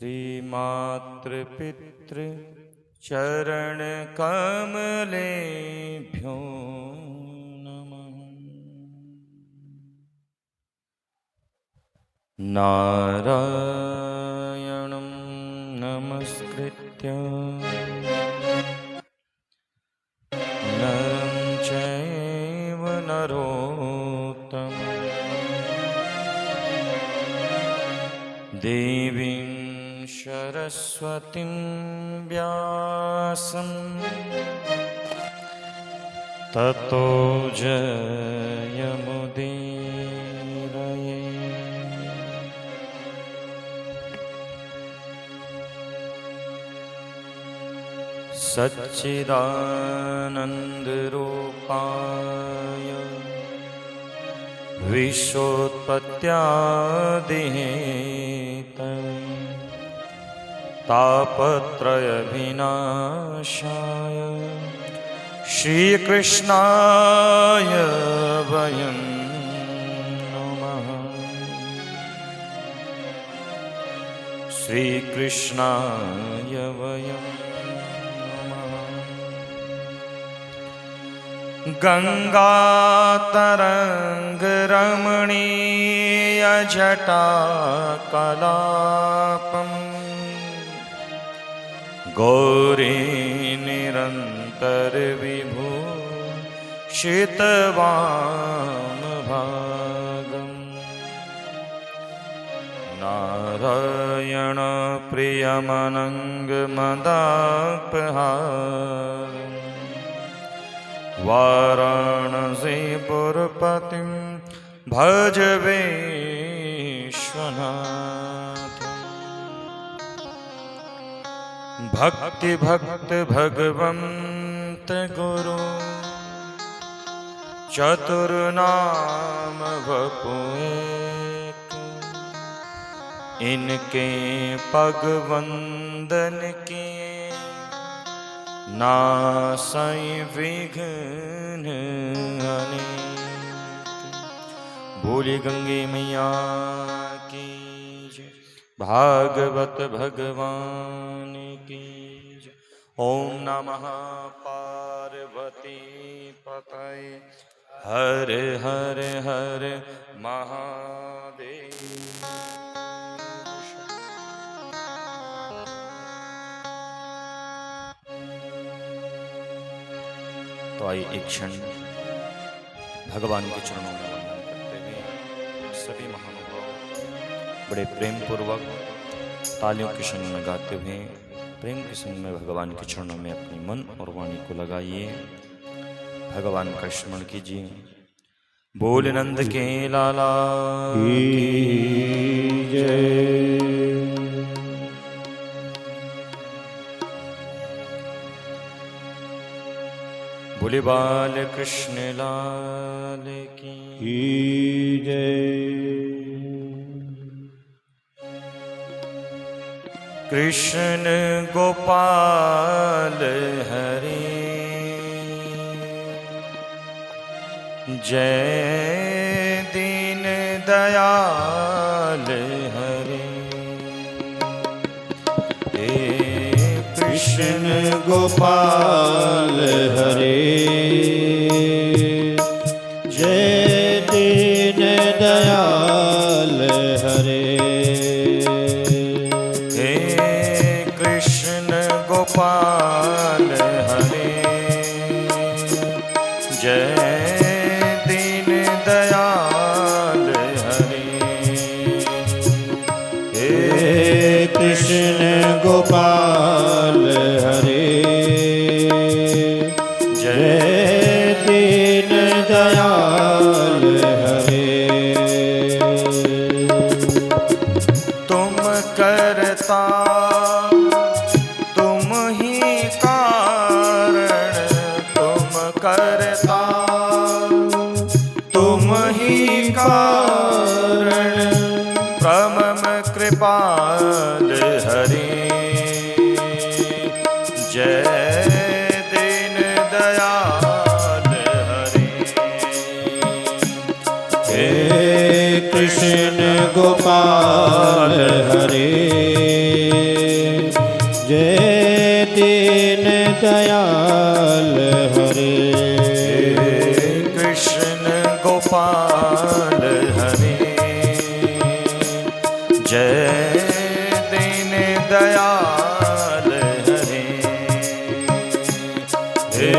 श्रीमातृपितृ चरण कमलेभ्यो नमः। नारायणं नमस्कृत्य नरं चैव नरोत्तमं देवीं सरस्वतीं व्यासं ततो जयमुदीरये। सच्चिदानन्दरूपाय विश्वोत्पत्त्यादिहेतवे तापत्रयविनाशाय श्रीकृष्णाय वयं नमः। श्रीकृष्णाय वयं गंगातरंगरमणीयजटाकलापम् गौरी निरन्तरविभूषितवामभागम् नारायण प्रियमनङ्गमदापहारम् वाराणसीपुरपतिं भज विश्वनाथं। भक्ति भक्त भगवंत गुरु चतुर्नाम वपु एक। इनके पग वंदन किए नासै विघ्न अनेक। बोली गंगे मैया की जय, भागवत भगवान की जय। ओम नमः पार्वती पतये हर हर हर महादेव। तो आइए एक क्षण भगवान के चरणों में वंदन करते हुए सभी महानुभाव बड़े प्रेम पूर्वक तालियों के संग में गाते हुए प्रेम के संग में भगवान के चरणों में अपनी मन और वाणी को लगाइए, भगवान का स्मरण कीजिए। बोल नंद के लाला की जय। बोले बाल कृष्ण लाल की जय। कृष्ण गोपाल हरि जय दीन दयाल हरि। कृष्ण गोपाल हरे जय दीन दयाल हरे। हे कृष्ण गोपाल हरे जय दीन दयाल हरे। हे कृष्ण गोपाल हरे जय दीन दयाल हरे। तुम करता तुम ही कारण, तुम करता तुम ही कारण, प्रमम कृपाल हरि जय दीन दयाल हरि। हे कृष्ण गोपाल हरे जय दीन दयाल हरे। हे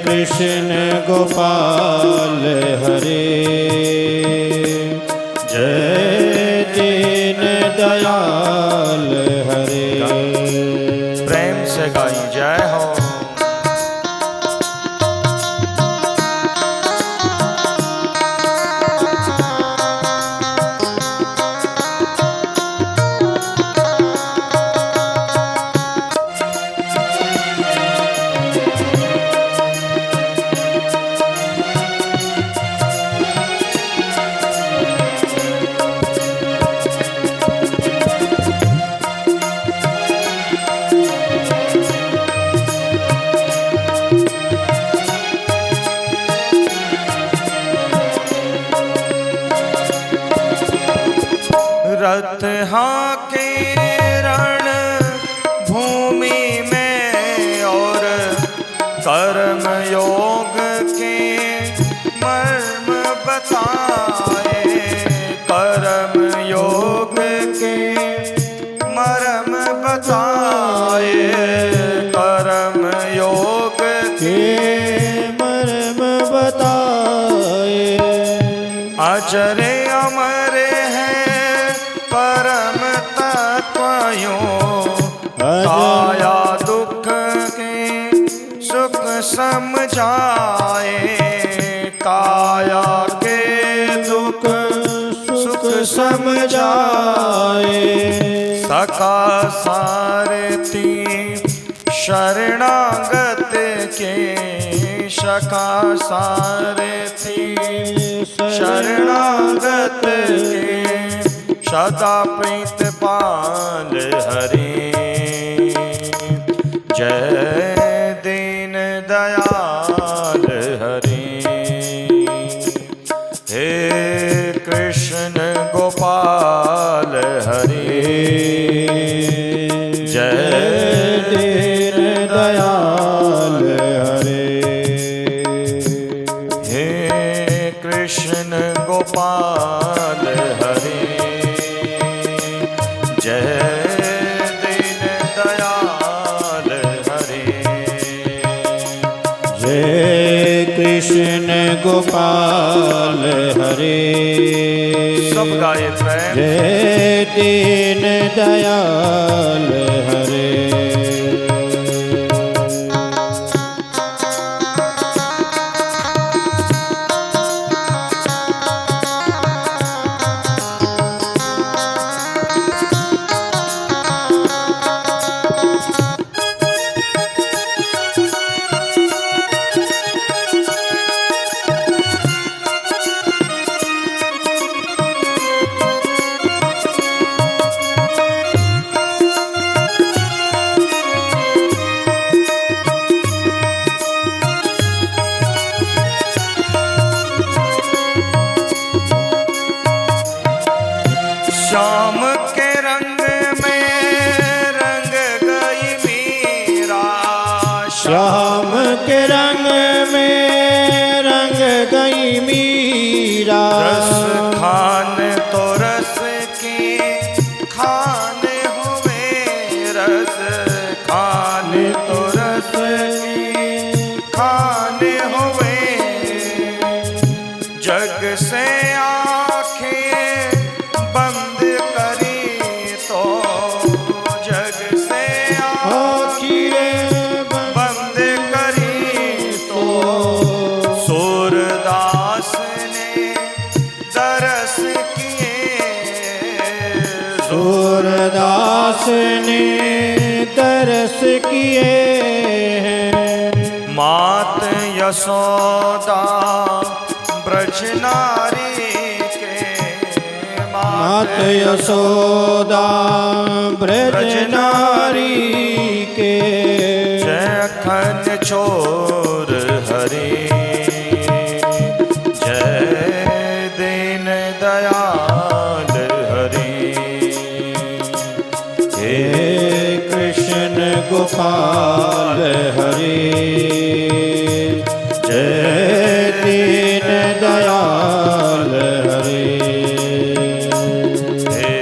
कृष्ण गोपाल हरे, जय दीन दयाल हरे। प्रेम से गाई जय हो। रथ हाके रण भूमि में और कर्म योग के मर्म बताए, कर्म योग के मर्म बताए, कर्म योग के मर्म बताए। अजरे अमर परम तत्वयों काया दुख के सुख समझाए, काया के दुख सुख समझाए। सखा सारथी शरणागत के, सखा सारथी शरणागत के सदा प्रीत पाल हरे। जय दीन दयाल हरे। हे कृष्ण गोपाल हरे, जय दीन दयाल हरे। हे कृष्ण गोपाल हरे, जय दीन दयाल हरे। जय कृष्ण गोपाल हरे, सब गाए प्रेम। जय दीन दयाल हरे। श्याम के रंग में रंग गई मीरा, श्याम के रंग में रंग गई मीरा। रस खान तो रस की खाने हुए, रस खान तो रस की खाने हुए। जग से आंखें बंद करी तो, जग से आँखें बंद करी तो सूरदास ने दरस किए, सूरदास ने दरस किए हैं। मात यशोदा ब्रज नारी के, मात यशोदा ब्रज नारी के। जखन चोर हरे, जय दीन दयाल हरे। हे कृष्ण गोपाल हरे, जय दीन दयाल हरे। हे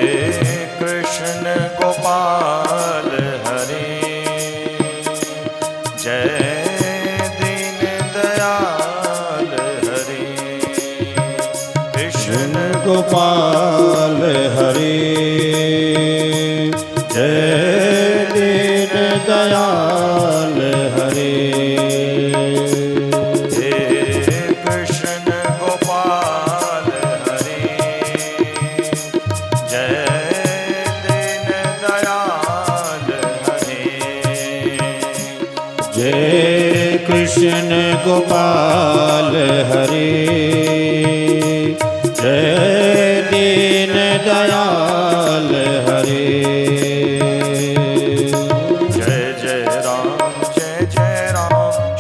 कृष्ण गोपाल हरे जय दीन दयाल हरे जय जय राम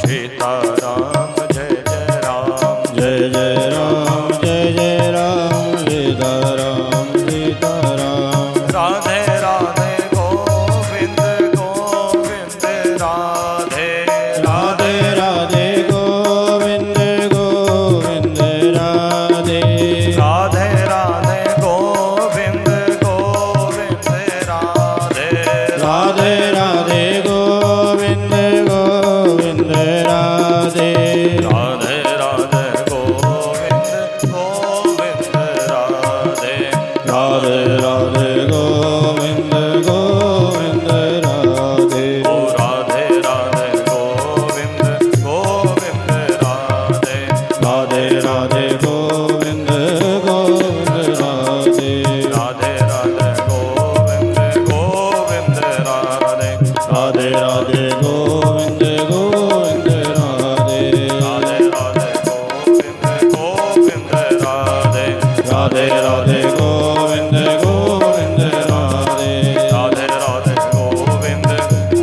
सीता राम जय जय राम जय जय राम जय जय राम सीता राम सीता राम राधे राधे गोविंद गोविंद राधे राधे राधे गोविंद गोविंद राधे राधे राधे गोविंद गोविंद राधे राधे राधे गोविंद गोविंद राधे राधे राधे गोविंद गोविंद राधे राधे राधे गोविंद गोविंद राधे ओ राधे राधे गोविंद गोविंद राधे राधे राधे गोविंद गोविंद राधे राधे राधे गोविंद गोविंद राधे राधे राधे गोविंद गोविंद राधे राधे राधे गोविंद गोविंद राधे राधे राधे गोविंद गोविंद राधे राधे राधे गोविंद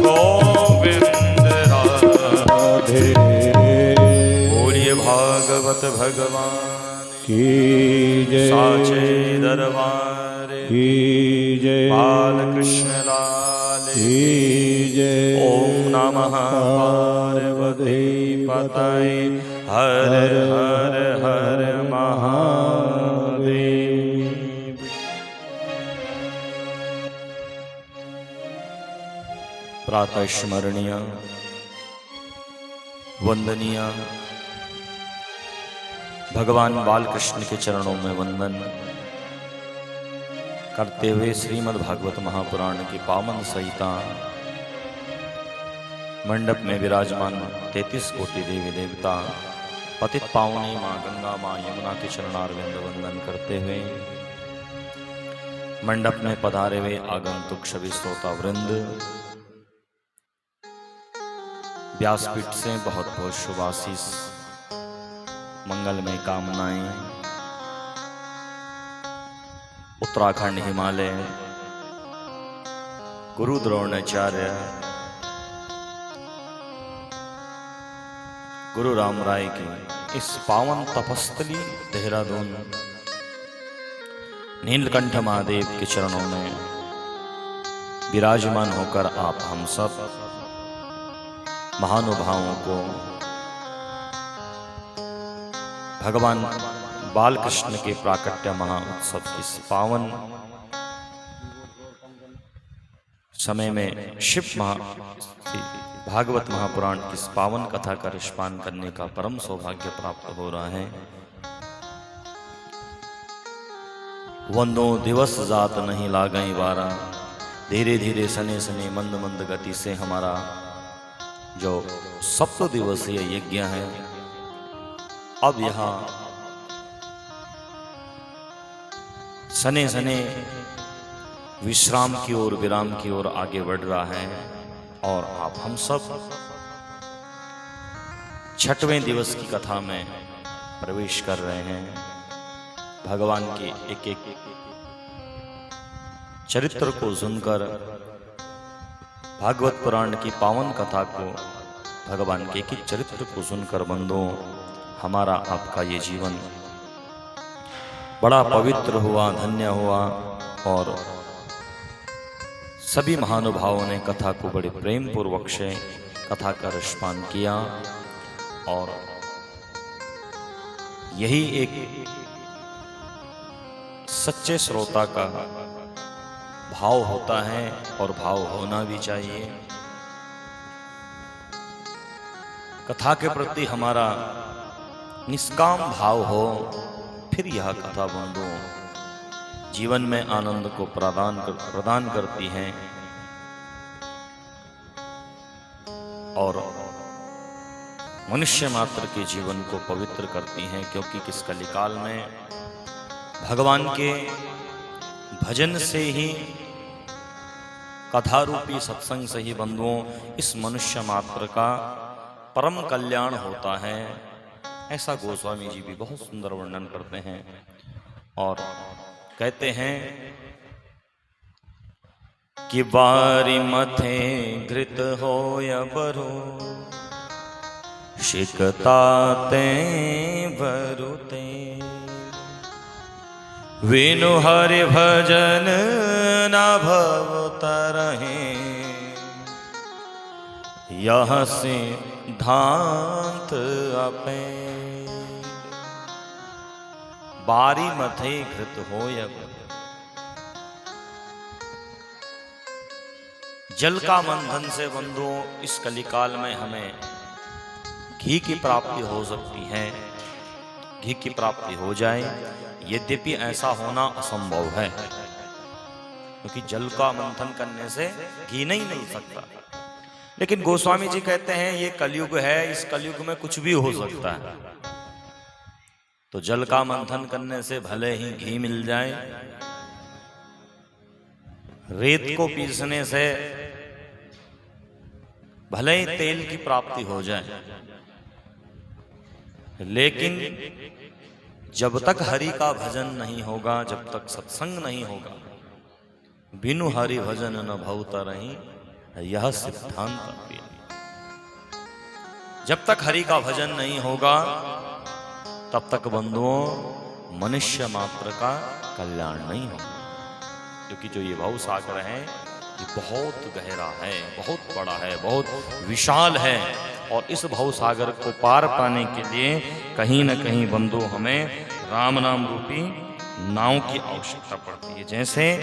गोविंद राधे राधे बोलिए भागवत भगवान की जय साचे दरबार की जय बालकृष्ण लाल की जय ओम नमः पार्वती पतये हर हर हर महादेव। प्रातः स्मरणीय वंदनीय भगवान बालकृष्ण के चरणों में वंदन करते हुए श्रीमद् भागवत महापुराण की पावन संहिता मंडप में विराजमान 33 कोटि देवी देवता पतित पावनी माँ गंगा माँ यमुना के चरणारविंद वंदन करते हुए मंडप में पधारे हुए आगंतुक सभी श्रोता वृंद व्यासपीठ से बहुत बहुत शुभ आशीष मंगलमय कामनाएं उत्तराखंड हिमालय गुरु द्रोणाचार्य गुरु राम राय की इस पावन तपस्थली देहरादून नीलकंठ महादेव के चरणों में विराजमान होकर आप हम सब महानुभावों को भगवान बालकृष्ण के प्राकट्य महाउत्सव की इस पावन समय में भागवत महापुराण की इस पावन कथा का रिष्पान करने का परम सौभाग्य प्राप्त हो रहा है। वंदो दिवस जात नहीं लागई बारा, धीरे धीरे सने सने मंद मंद गति से हमारा जो सप्त दिवसीय यज्ञ है अब यहाँ सने सने विश्राम की ओर विराम की ओर आगे बढ़ रहा है और आप हम सब छठवें दिवस की कथा में प्रवेश कर रहे हैं। भगवान के एक एक चरित्र को सुनकर भागवत पुराण की पावन कथा को भगवान के एक एक चरित्र को सुनकर बंधुओं हमारा आपका ये जीवन बड़ा पवित्र हुआ, धन्य हुआ और सभी महानुभावों ने कथा को बड़े प्रेम पूर्वक से कथा का रसपान किया और यही एक सच्चे श्रोता का भाव होता है और भाव होना भी चाहिए। कथा के प्रति हमारा निष्काम भाव हो, फिर यह कथा बंधुओं जीवन में आनंद को प्रदान करती है और मनुष्य मात्र के जीवन को पवित्र करती हैं, क्योंकि किस कलिकाल में भगवान के भजन से ही कथा रूपी सत्संग से ही बंधुओं इस मनुष्य मात्र का परम कल्याण होता है। ऐसा गोस्वामी जी भी बहुत सुंदर वर्णन करते हैं और कहते हैं कि बारी मथे घृत हो या बरो, शिकताते बरुते, विनु हरि भजन न भवता रहे, यह सिद्धांत अपे। बारी मथे घृत हो या जल का मंथन से बंधुओं इस कलिकाल में हमें घी की प्राप्ति हो सकती है, घी की प्राप्ति हो जाए, यद्यपि ऐसा होना असंभव है, क्योंकि जल का मंथन करने से घी नहीं मिल सकता। लेकिन गोस्वामी जी कहते हैं ये कलयुग है, इस कलयुग में कुछ भी हो सकता है। तो जल का मंथन करने से भले ही घी मिल जाए, रेत को पीसने से भले ही तेल की प्राप्ति हो जाए, लेकिन जब तक हरि का भजन नहीं होगा, जब तक सत्संग नहीं होगा, बिनु हरि भजन न भवता रही, यह सिद्धांत। जब तक हरि का भजन नहीं होगा तब तक बंधुओं मनुष्य मात्र का कल्याण नहीं होगा, क्योंकि जो ये भव सागर है ये बहुत गहरा है, बहुत बड़ा है, बहुत विशाल है। और इस भव सागर को पार पाने के लिए कहीं न कहीं बंधु हमें राम नाम रूपी नाव की आवश्यकता पड़ती है। जैसे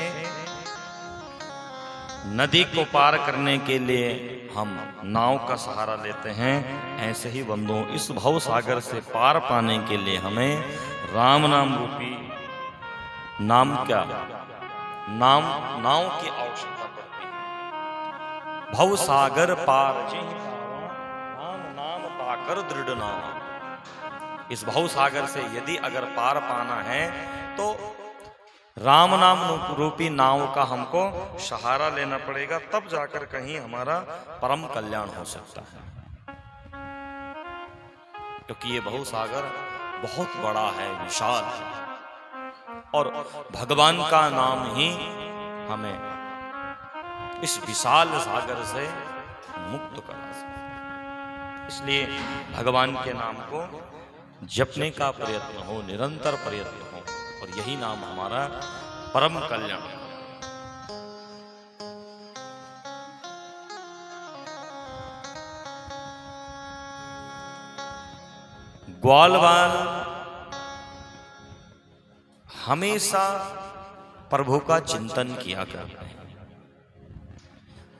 नदी को पार करने के लिए हम नाव का सहारा लेते हैं, ऐसे ही बंधुओं इस भव सागर से पार पाने के लिए हमें राम नाम रूपी नाव की आवश्यकता पड़ती है। भव सागर पार राम नाम ताकर दृढ़ नाम। इस भव सागर से यदि अगर पार पाना है तो राम नाम रूपी नाव का हमको सहारा लेना पड़ेगा, तब जाकर कहीं हमारा परम कल्याण हो सकता है। क्योंकि ये भव सागर बहुत बड़ा है, विशाल है, और भगवान का नाम ही हमें इस विशाल सागर से मुक्त करा सकता। इसलिए भगवान के नाम को जपने का प्रयत्न हो, निरंतर प्रयत्न हो, और यही नाम हमारा परम कल्याण है। ग्वालवाल हमेशा प्रभु का चिंतन किया करते हैं।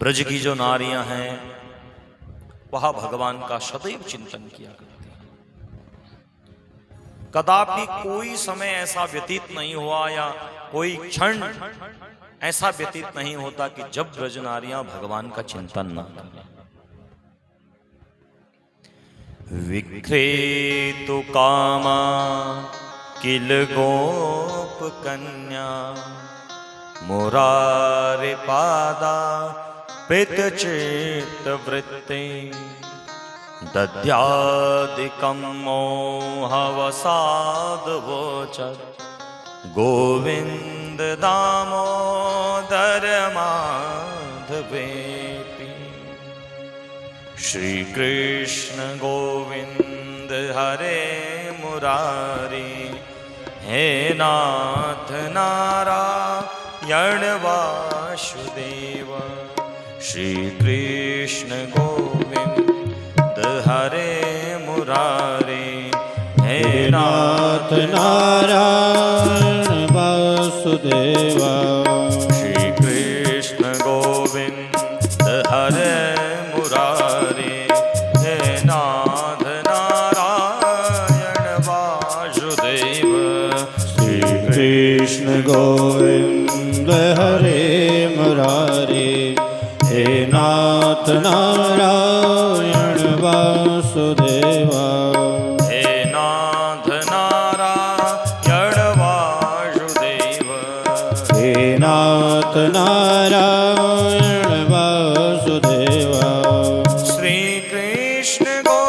ब्रज की जो नारियां हैं वह भगवान का सदैव चिंतन किया करती हैं। कदापि कोई समय ऐसा व्यतीत नहीं हुआ या कोई क्षण ऐसा व्यतीत नहीं होता कि जब ब्रज नारियां भगवान का चिंतन न करें। विक्रेतु कामा किल गोप कन्या, मुरारे पादा पित चित्त वृत्ते, दद्यादिकं मोहवसाद वोचत्, गोविंद दामोदर माधवेति। श्री कृष्ण गोविंद हरे मुरारी, हे नाथ नारायण वासुदेव। श्री कृष्ण गोविंद हरे मुरारी, हे नाथ नारायण वासुदेव। श्री कृष्ण गोविंद हरे मुरारी, हे नाथ नारायण वासुदेव। श्री कृष्ण गोविंद हरे मुरारी, हे नाथ नारायण वासुदेव। हे नाथ नारायण वासुदेव। हे नाथ नारायण वासुदेव। श्री कृष्ण गो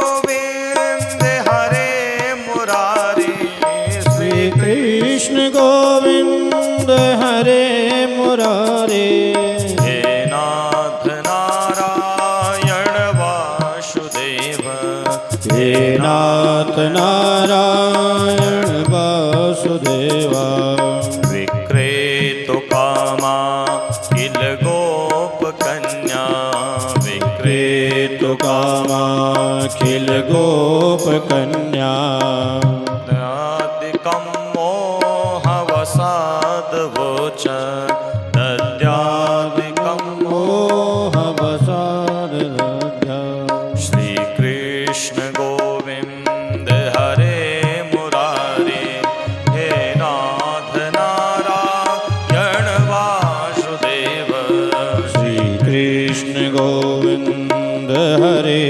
गोविंद हरे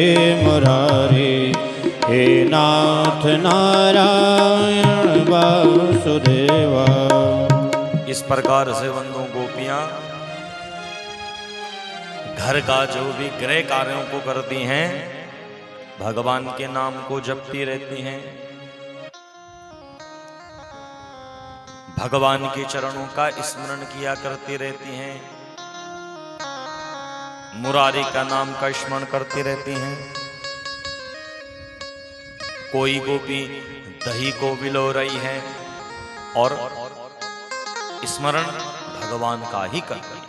मुरारी, हे नाथ नारायण वासुदेवा। इस प्रकार से बंधु गोपियां घर का जो भी गृह कार्यों को करती हैं, भगवान के नाम को जपती रहती हैं, भगवान के चरणों का स्मरण किया करती रहती हैं, मुरारी का नाम का स्मरण करती रहती हैं। कोई गोपी दही को बिलो रही है और स्मरण भगवान का ही कर रही है।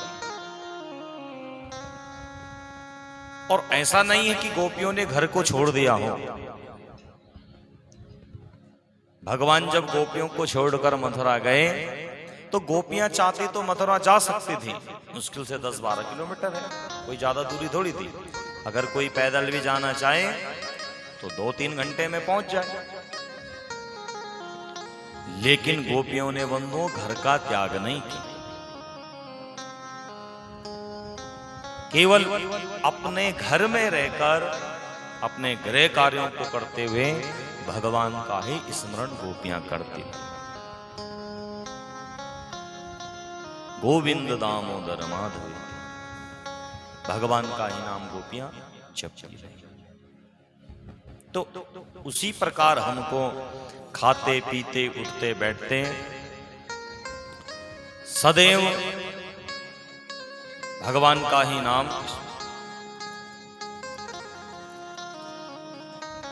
और ऐसा नहीं है कि गोपियों ने घर को छोड़ दिया हो। भगवान जब गोपियों को छोड़कर मथुरा गए तो गोपियां चाहती तो मथुरा जा सकती थी, मुश्किल से 10-12 किलोमीटर है, कोई ज्यादा दूरी थोड़ी थी। अगर कोई पैदल भी जाना चाहे तो 2-3 घंटे में पहुंच जाए। लेकिन गोपियों ने बंधुओं घर का त्याग नहीं किया, केवल अपने घर में रहकर अपने गृह कार्यों को करते हुए भगवान का ही स्मरण गोपियां करती हैं। गोविंद दामोदर माधव, भगवान का ही नाम गोपियां जपती रही। तो उसी प्रकार हमको खाते पीते उठते बैठते सदैव भगवान का ही नाम,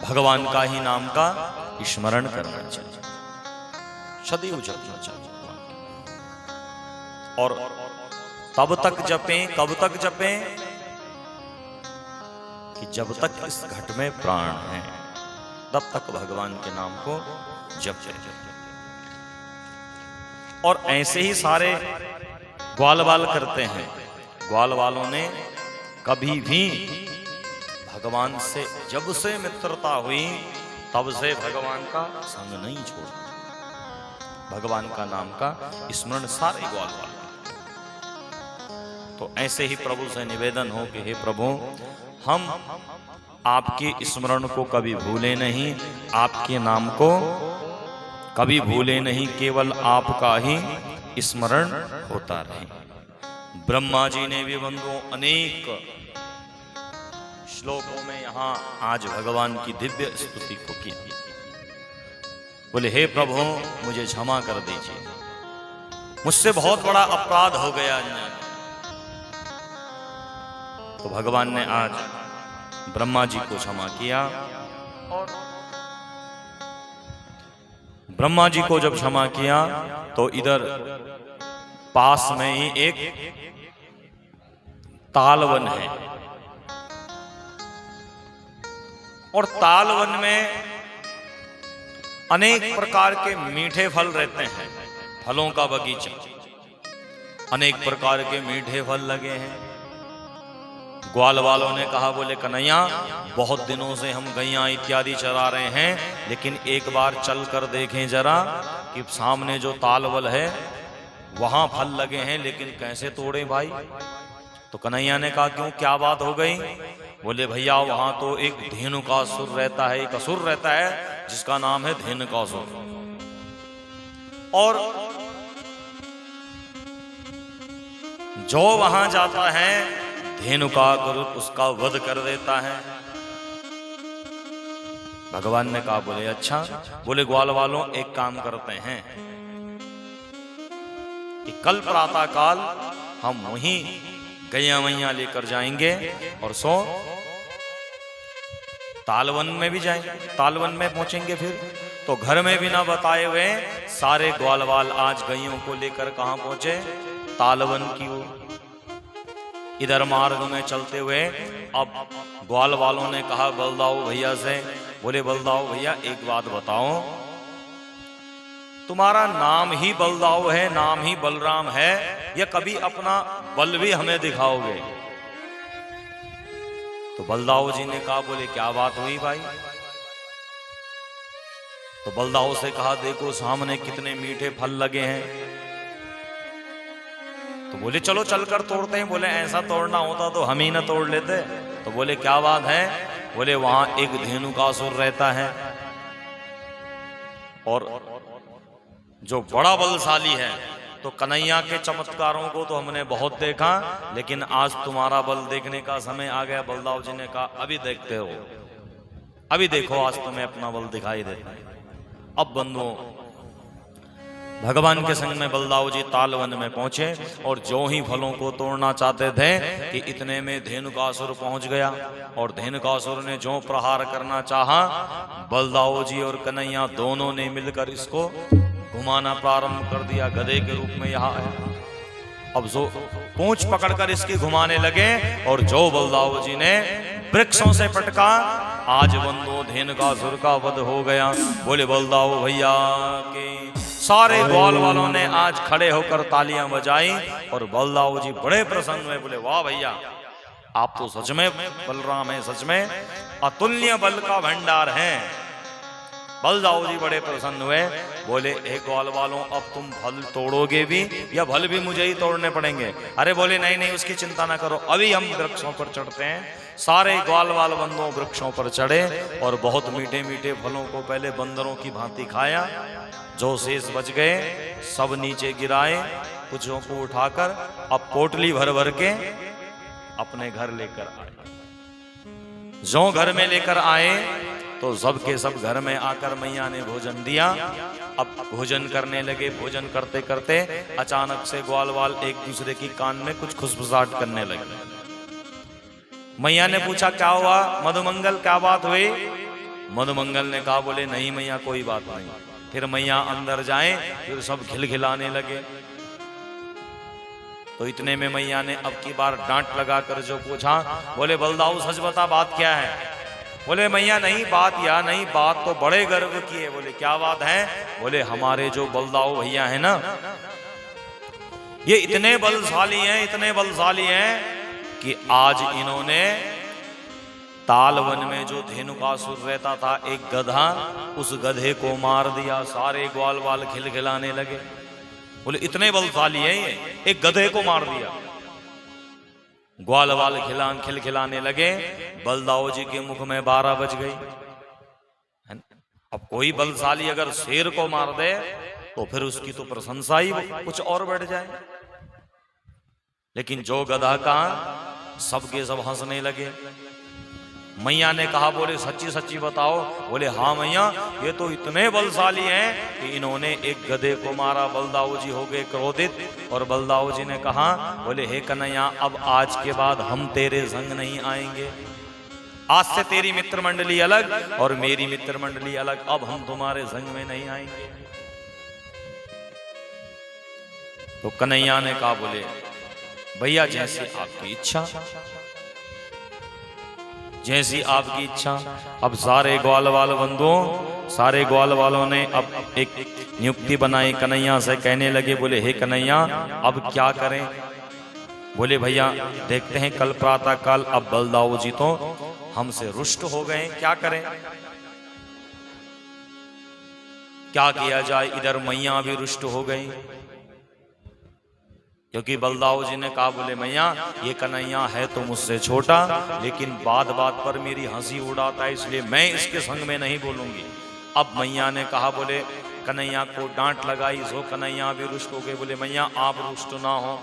भगवान का ही नाम का स्मरण करना चाहिए, सदैव जपना चाहिए। और तब तक जपें, कब तक जपें कि जब तक इस घट में प्राण है तब तक भगवान के नाम को जपते रहिए। और ऐसे ही सारे ग्वाल वाल करते हैं। ग्वाल वालों ने कभी भी भगवान से जब से मित्रता हुई तब से भगवान का संग नहीं छोड़ा, भगवान का नाम का स्मरण सारे ग्वाल वाले। तो ऐसे ही प्रभु से निवेदन हो कि हे प्रभु, हम आपके स्मरण को कभी भूले नहीं, आपके नाम को कभी भूले नहीं, केवल आपका ही स्मरण होता रहे। ब्रह्मा जी ने भी बंधुओं अनेक श्लोकों में यहां आज भगवान की दिव्य स्तुति को किया। बोले हे प्रभु, मुझे क्षमा कर दीजिए, मुझसे बहुत बड़ा अपराध हो गया अज्ञान। तो भगवान ने आज ब्रह्मा जी को क्षमा किया। और ब्रह्मा जी को जब क्षमा किया तो इधर पास में ही एक तालवन है, और तालवन में अनेक प्रकार के मीठे फल रहते हैं, फलों का बगीचा, अनेक प्रकार के मीठे फल लगे हैं। ग्वाल वालों ने कहा, बोले कन्हैया, बहुत दिनों से हम गैया इत्यादि चरा रहे हैं, लेकिन एक बार चल कर देखें जरा कि सामने जो तालवल है वहां फल लगे हैं, लेकिन कैसे तोड़े भाई। तो कन्हैया ने कहा, क्यों, क्या बात हो गई। बोले भैया, वहां तो एक धेनुकासुर रहता है, एक असुर रहता है जिसका नाम है धेनुकासुर, और जो वहां जाता है धेनुकासुर उसका वध कर देता है। भगवान ने कहा, बोले अच्छा। बोले ग्वाल वालों, एक काम करते हैं कि कल प्रातः काल हम वहीं गैया मैया लेकर जाएंगे और तालवन में भी जाएंगे, तालवन में पहुंचेंगे। फिर तो घर में भी ना बताए हुए सारे ग्वाल वाल आज गैयों को लेकर कहां पहुंचे, तालवन की ओर। इधर मार्ग में चलते हुए अब ग्वाल वालों ने कहा बलदाऊ भैया से, बोले बलदाऊ भैया, एक बात बताओ, तुम्हारा नाम ही बलदाऊ है, नाम ही बलराम है, या कभी अपना बल भी हमें दिखाओगे। तो बलदाऊ जी ने कहा, बोले क्या बात हुई भाई। तो बलदाऊ से कहा, देखो सामने कितने मीठे फल लगे हैं। तो तो बोले चलो चलकर तोड़ते हैं। बोले ऐसा तोड़ना होता तो हम ही ना तोड़ लेते। तो बोले क्या बात है? बोले वहां एक धेनुकासुर रहता है और जो बड़ा बलशाली है। तो कन्हैया के चमत्कारों को तो हमने बहुत देखा, लेकिन आज तुम्हारा बल देखने का समय आ गया। बलदाऊ जी ने कहा अभी देखते हो, अभी देखो, आज तुम्हें अपना बल दिखाई देता है। अब बंधुओं, भगवान के संग में बलदाऊ जी तालवन में पहुंचे और जो ही फलों को तोड़ना चाहते थे कि इतने में धेनुकासुर पहुंच गया। और धेनुकासुर ने जो प्रहार करना चाहा, बलदाऊ जी और कन्हैया दोनों ने मिलकर इसको घुमाना प्रारंभ कर दिया। गधे के रूप में यहाँ है। अब जो पूंछ पकड़कर इसकी घुमाने लगे और जो बलदाऊ जी ने वृक्षों से पटका, आज बंधुओं धेनुकासुर का वध हो गया। बोले बलदाऊ भैया के। सारे ग्वाल वालों ने आज खड़े होकर तालियां बजाई और बलदाऊ जी बड़े प्रसन्न हुए। बोले वाह भैया, आप तो सच में बलराम हैं, सच में अतुल्य बल का भंडार है। बलदाऊ जी बड़े प्रसन्न हुए। बोले हे ग्वाल वालों, अब तुम फल तोड़ोगे भी या फल भी मुझे ही तोड़ने पड़ेंगे? अरे बोले नहीं नहीं, उसकी चिंता ना करो, अभी हम वृक्षों पर चढ़ते हैं। सारे ग्वाल वाल बंदों वृक्षों पर चढ़े और बहुत मीठे मीठे फलों को पहले बंदरों की भांति खाया। जो शेष बच गए सब नीचे गिराए, कुछों को उठाकर अब पोटली भर भर के अपने घर लेकर आए। जो घर में लेकर आए तो सबके सब घर में आकर मैया ने भोजन दिया। अब भोजन करने लगे। भोजन करते करते अचानक से ग्वाल वाल एक दूसरे की कान में कुछ खुसफुसाहट करने लगे। मैया ने पूछा क्या हुआ मधुमंगल, क्या बात हुई? मधुमंगल ने कहा बोले नहीं मैया कोई बात नहीं। फिर मैया अंदर जाए, फिर सब खिलखिलाने लगे। तो इतने में मैया ने अब की बार डांट लगाकर जो पूछा, बोले बलदाऊ सच बता बात क्या है? बोले मैया नहीं बात या नहीं, बात तो बड़े गर्व की है। बोले क्या बात है? बोले हमारे जो बलदाऊ भैया है ना, ये इतने बलशाली हैं, इतने बलशाली हैं कि आज इन्होंने तालवन में जो धेनुकासुर रहता था एक गधा, उस गधे को मार दिया। सारे ग्वाल वाल खिलखिलाने लगे। बोले इतने बलशाली है ये, एक गधे को मार दिया। ग्वाल वाल खिलखिलाने लगे। बलदाऊ जी के मुख में 12 बज गई। अब कोई बलशाली अगर शेर को मार दे तो फिर उसकी तो प्रशंसा ही कुछ और बढ़ जाए, लेकिन जो गधा का सबके सब हंसने लगे। मैया ने कहा बोले सच्ची सच्ची बताओ? बोले हाँ मैया, ये तो इतने बलशाली हैं कि इन्होंने एक गधे को मारा। बलदाऊ जी हो गए क्रोधित और बलदाऊ जी ने कहा बोले हे कन्हैया, अब आज के बाद हम तेरे संग नहीं आएंगे। आज से तेरी मित्र मंडली अलग और मेरी मित्र मंडली अलग, अब हम तुम्हारे संग में नहीं आएंगे। तो कन्हैया ने कहा बोले भैया जैसी आपकी इच्छा, जैसी आपकी इच्छा। अब सारे ग्वाल वाल बंधुओं, सारे ग्वाल वालों ने अब एक नियुक्ति बनाई कन्हैया से। कहने लगे बोले हे कन्हैया अब क्या करें? बोले भैया देखते हैं कल प्रातः काल अब बलदाऊ जी तो हमसे रुष्ट हो गए, क्या करें, क्या किया जाए? इधर मैया भी रुष्ट हो गई क्योंकि बलदाऊ जी ने कहा बोले मैया ये कन्हैया है तो मुझसे छोटा, लेकिन बात बात पर मेरी हंसी उड़ाता है, इसलिए मैं इसके संग में नहीं बोलूंगी। अब मैया ने कहा बोले कन्हैया को डांट लगाई। सो कन्हैया भी रुष्ट हो गए। बोले मैया आप रुष्ट ना हो,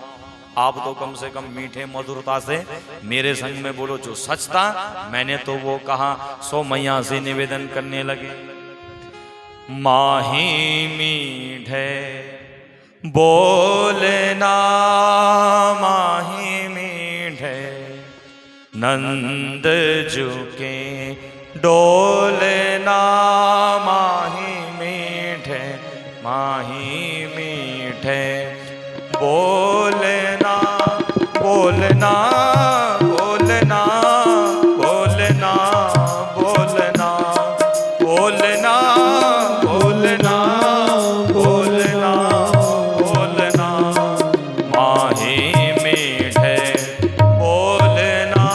आप तो कम से कम मीठे मधुरता से मेरे संग में बोलो, जो सच था मैंने तो वो कहा। सो मैया से निवेदन करने लगे माही मीठे बोलना, माही मीठे नंद जुके डोलना, माही मीठे, माही मीठे बोलना, बोलना, बोलना, बोलना, बोलना, बोलना, बोलना, बोलना, बोलना, माही मीठे बोलना,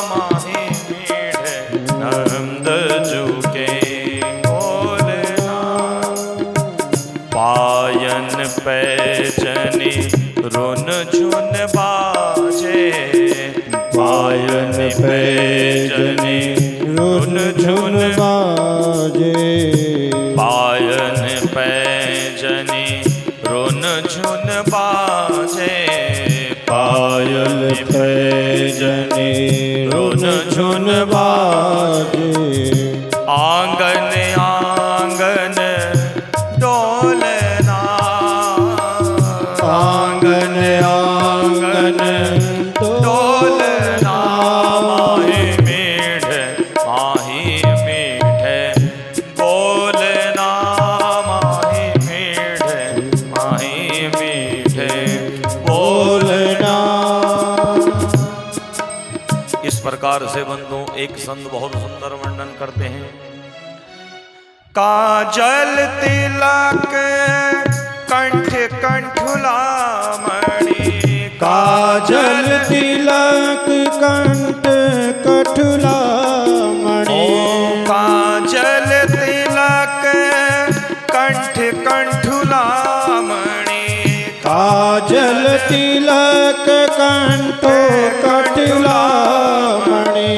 माही मीठे नंद जुके बोलना। पायन पैजनी रुन झु पैजनी रुन झुन बाजे पायन पैजनी रुन झुन बाजे पायल पैजनी रुन झुन बाजे आंगन आंगन डोलना आंगन आंगन डोलना माही मीठ बोलना माही मीठ बोलना। इस प्रकार से बंधु एक संत बहुत सुंदर वर्णन करते हैं। काजल तिलक कंठ कंठुला मणि काजल तिलक कंठ कठुला मणि काजल तिलक कंठ कंठुला मणि काजल तिलक कंठ कठुला मणि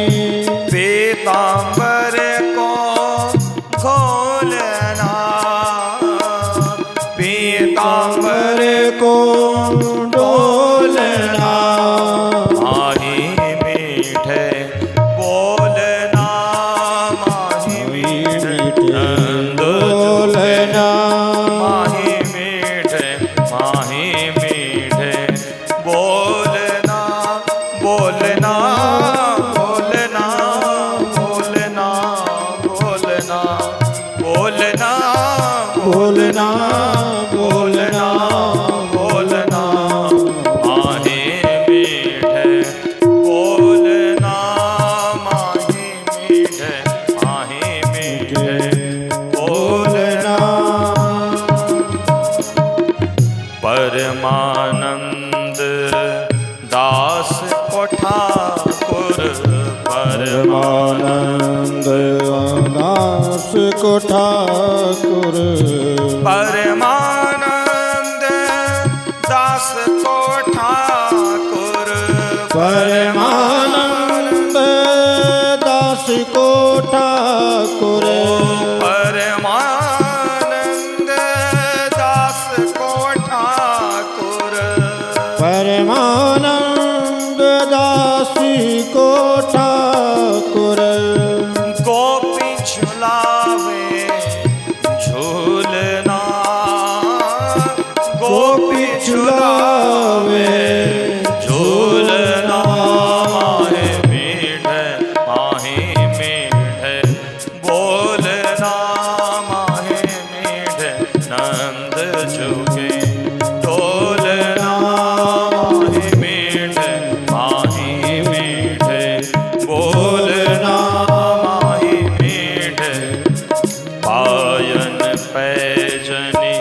पीतांबर को खोलना पीतांबर को डोलना माही मीठ बोलना माही मीठ डोलना माही मीठ बोलना बोलना बोलना बोलना बोलना बोलना बोलना बोलना बोलना माही मीठ बोलना माही मीठ बोलना। परमानंद दास को ठाकुर परमानंद दास को ठाकुर परमानंद दास को ठाकुर परमानंद दास को ठाकुर परमानंद दास को ठाकुर परमानंद दास को ठाकुर गोपी झुलावे झूलना गोपी झुलावे झूलना माहे मीठ बोलना माहे मीठ नंद झुके डोलना माहे मीठ बोलना माही मीठ पायन पैजनी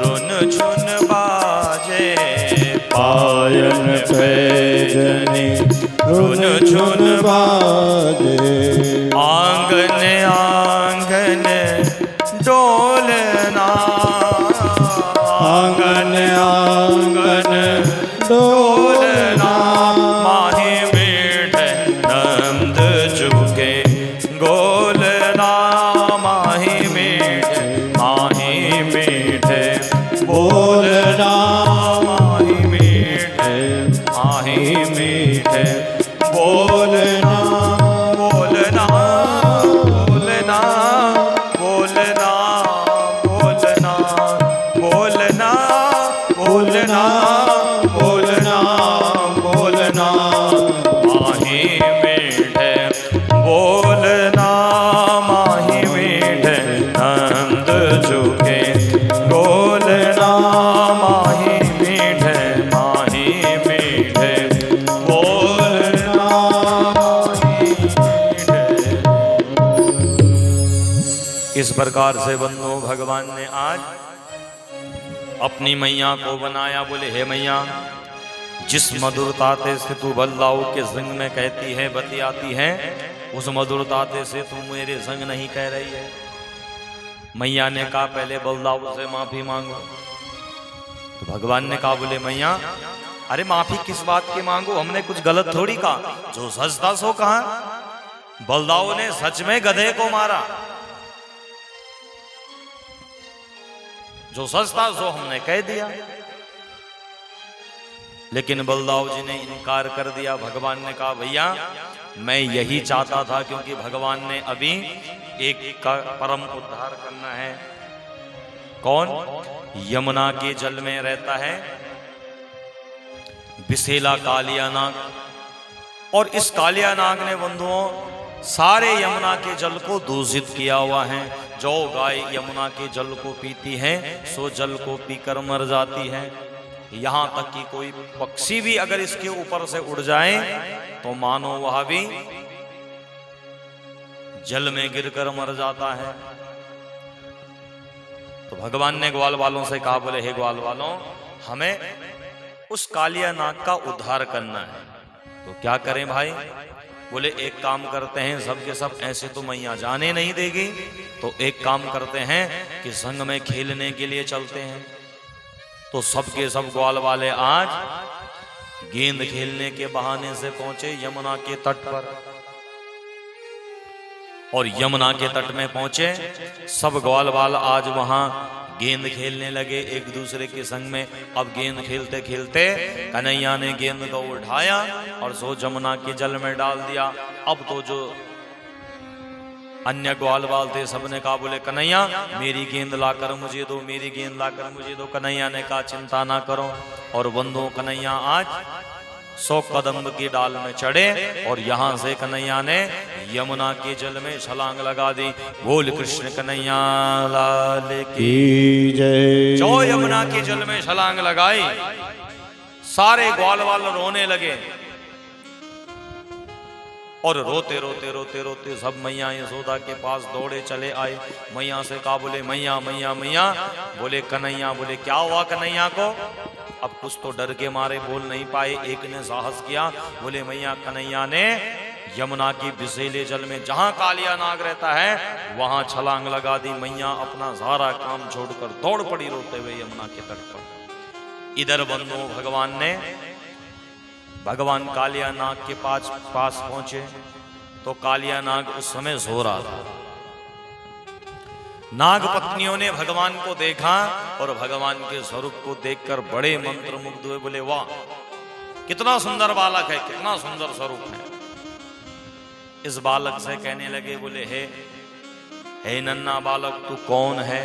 रुन झुन बाजे पायन पैजनी रुन झुन बाजे आंगन आंगन डोलना आंगन आंगन डोलना डोलना माही मीठ नंद झुके गोलना माही मीठ बोलना माही मीठ बोलना बोलना बोलना बोलना बोलना बोलना बोलना बोलना बोलना माही मीठ बोलना माही मीठ नंद झुके बोलना माही मीठ बोलना माही मीठ। इस प्रकार से बंधु भगवान ने आज अपनी मैया को बनाया। बोले हे मैया, जिस मधुरताते से तू बल्लाऊ के संग में कहती है बतियाती है, उस मधुरताते से तू मेरे संग नहीं कह रही है। मैया ने कहा पहले बल्लाऊ से माफी मांगो। तो भगवान ने कहा बोले मैया, अरे माफी किस बात की मांगो, हमने कुछ गलत थोड़ी कहा, जो सच था सो कहा। बलदाऊ ने सच में गधे को मारा, जो सच था सो हमने कह दिया। लेकिन बलदाऊ जी ने इनकार कर दिया। भगवान ने कहा भैया मैं यही चाहता था, क्योंकि भगवान ने अभी एक का परम उद्धार करना है। कौन? यमुना के जल में रहता है विसेला कालिया नाग, और इस कालिया नाग ने बंधुओं सारे यमुना के जल को दूषित किया हुआ है। जो गाय यमुना के जल को पीती है सो जल को पीकर मर जाती है। यहां तक कि कोई पक्षी भी अगर इसके ऊपर से उड़ जाए तो मानो वह भी जल में गिरकर मर जाता है। तो भगवान ने ग्वाल वालों से कहा, बोले हे ग्वाल वालों, हमें उस कालिया नाग का उद्धार करना है, तो क्या करें भाई? बोले एक काम करते हैं, सब के सब ऐसे तो मैया जाने नहीं देगी, तो एक काम करते हैं कि संग में खेलने के लिए चलते हैं। तो सबके सब ग्वाल वाले आज गेंद खेलने के बहाने से पहुंचे यमुना के तट पर, और यमुना के तट में पहुंचे सब ग्वाल वाल आज वहां गेंद खेलने लगे एक दूसरे के संग में। अब गेंद खेलते खेलते कन्हैया ने गेंद को उठाया और सो यमुना के जल में डाल दिया। अब तो जो अन्य ग्वाल वाल थे सबने कहा, बोले कन्हैया मेरी गेंद लाकर मुझे दो, मेरी गेंद लाकर मुझे दो। कन्हैया ने कहा चिंता ना करो, और बंधुओं कन्हैया आज 100 कदम की डाल में चढ़े और यहां से कन्हैया ने यमुना के जल में छलांग लगा दी। बोल कृष्ण कन्हैया लाल की जय। जो यमुना के जल में छलांग लगाई, सारे ग्वाल वाल रोने लगे, और रोते रोते रोते रोते सब मैया यशोदा के पास दौड़े चले आए। मैया से कहा, बोले मैया मैया मैया। बोले कन्हैया, बोले क्या हुआ कन्हैया को? अब कुछ तो डर के मारे बोल नहीं पाए। एक ने साहस किया, बोले मैया कन्हैया ने यमुना की विषैले जल में जहां कालिया नाग रहता है वहां छलांग लगा दी। मैया अपना सारा काम छोड़कर दौड़ पड़ी रोते हुए यमुना के तट पर। इधर बंधु भगवान कालिया नाग के पास पहुंचे तो कालिया नाग उस समय सो रहा था। नाग पत्नियों ने भगवान को देखा और भगवान के स्वरूप को देखकर बड़े मंत्र मुग्ध हुए। बोले वाह कितना सुंदर बालक है, कितना सुंदर स्वरूप है। इस बालक से कहने लगे, बोले हे नन्ना बालक, तू कौन है?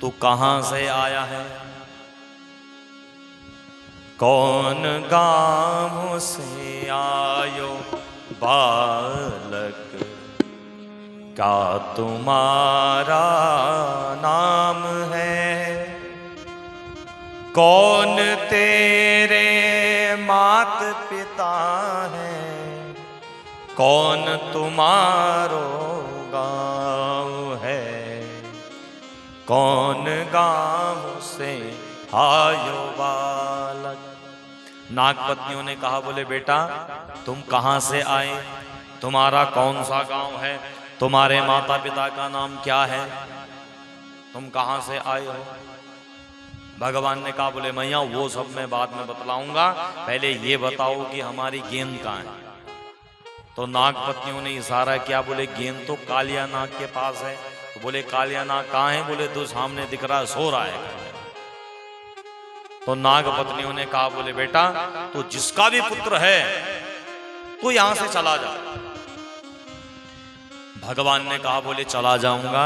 तू कहां से आया है? कौन गांव से आयो बालक, क्या तुम्हारा नाम है? कौन तेरे मात पिता हैं? कौन तुम्हारो गांव है? कौन गांव से आयो बालक? नागपत्नियों ने कहा, बोले बेटा तुम कहां से आए? तुम्हारा कौन सा गांव है? तुम्हारे माता पिता का नाम क्या है? तुम कहां से आए हो? भगवान ने कहा, बोले मैया वो सब मैं बाद में बतलाऊंगा, पहले ये बताओ कि हमारी गेंद कहां है? तो नागपत्नियों ने इशारा किया, बोले गेंद तो कालिया नाग के पास है। तो बोले कालिया नाग कहां है? बोले तो सामने दिख रहा है, सो रहा है। तो नागपत्नियों ने कहा, बोले बेटा तो जिसका भी पुत्र है तो यहां से चला जा। भगवान ने कहा, बोले चला जाऊंगा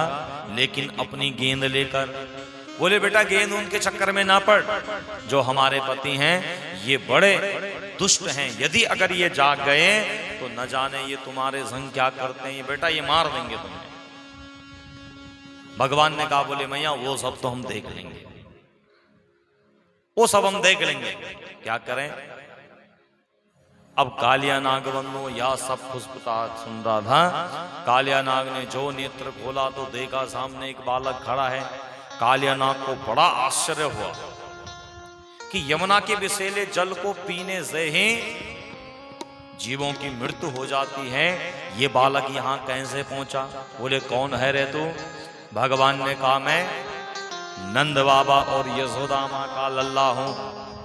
लेकिन अपनी गेंद लेकर। बोले बेटा गेंद उनके चक्कर में ना पड़, जो हमारे पति हैं ये बड़े दुष्ट हैं, यदि अगर ये जाग गए तो न जाने ये तुम्हारे संग क्या करते हैं, बेटा ये मार देंगे तुम्हें। भगवान ने कहा, बोले मैया वो सब तो हम देख लेंगे, वो सब हम देख लेंगे, क्या करें? अब कालिया नाग बंधु यह सब फुसफुसाहट सुन रहा था। कालिया नाग ने जो नेत्र खोला तो देखा सामने एक बालक खड़ा है। कालिया नाग को बड़ा आश्चर्य हुआ कि यमुना के विषैले जल को पीने से ही जीवों की मृत्यु हो जाती है, ये बालक यहाँ कैसे पहुंचा? बोले कौन है रे तू? भगवान ने कहा, मैं नंद बाबा और यशोदा माँ का लल्ला हूं।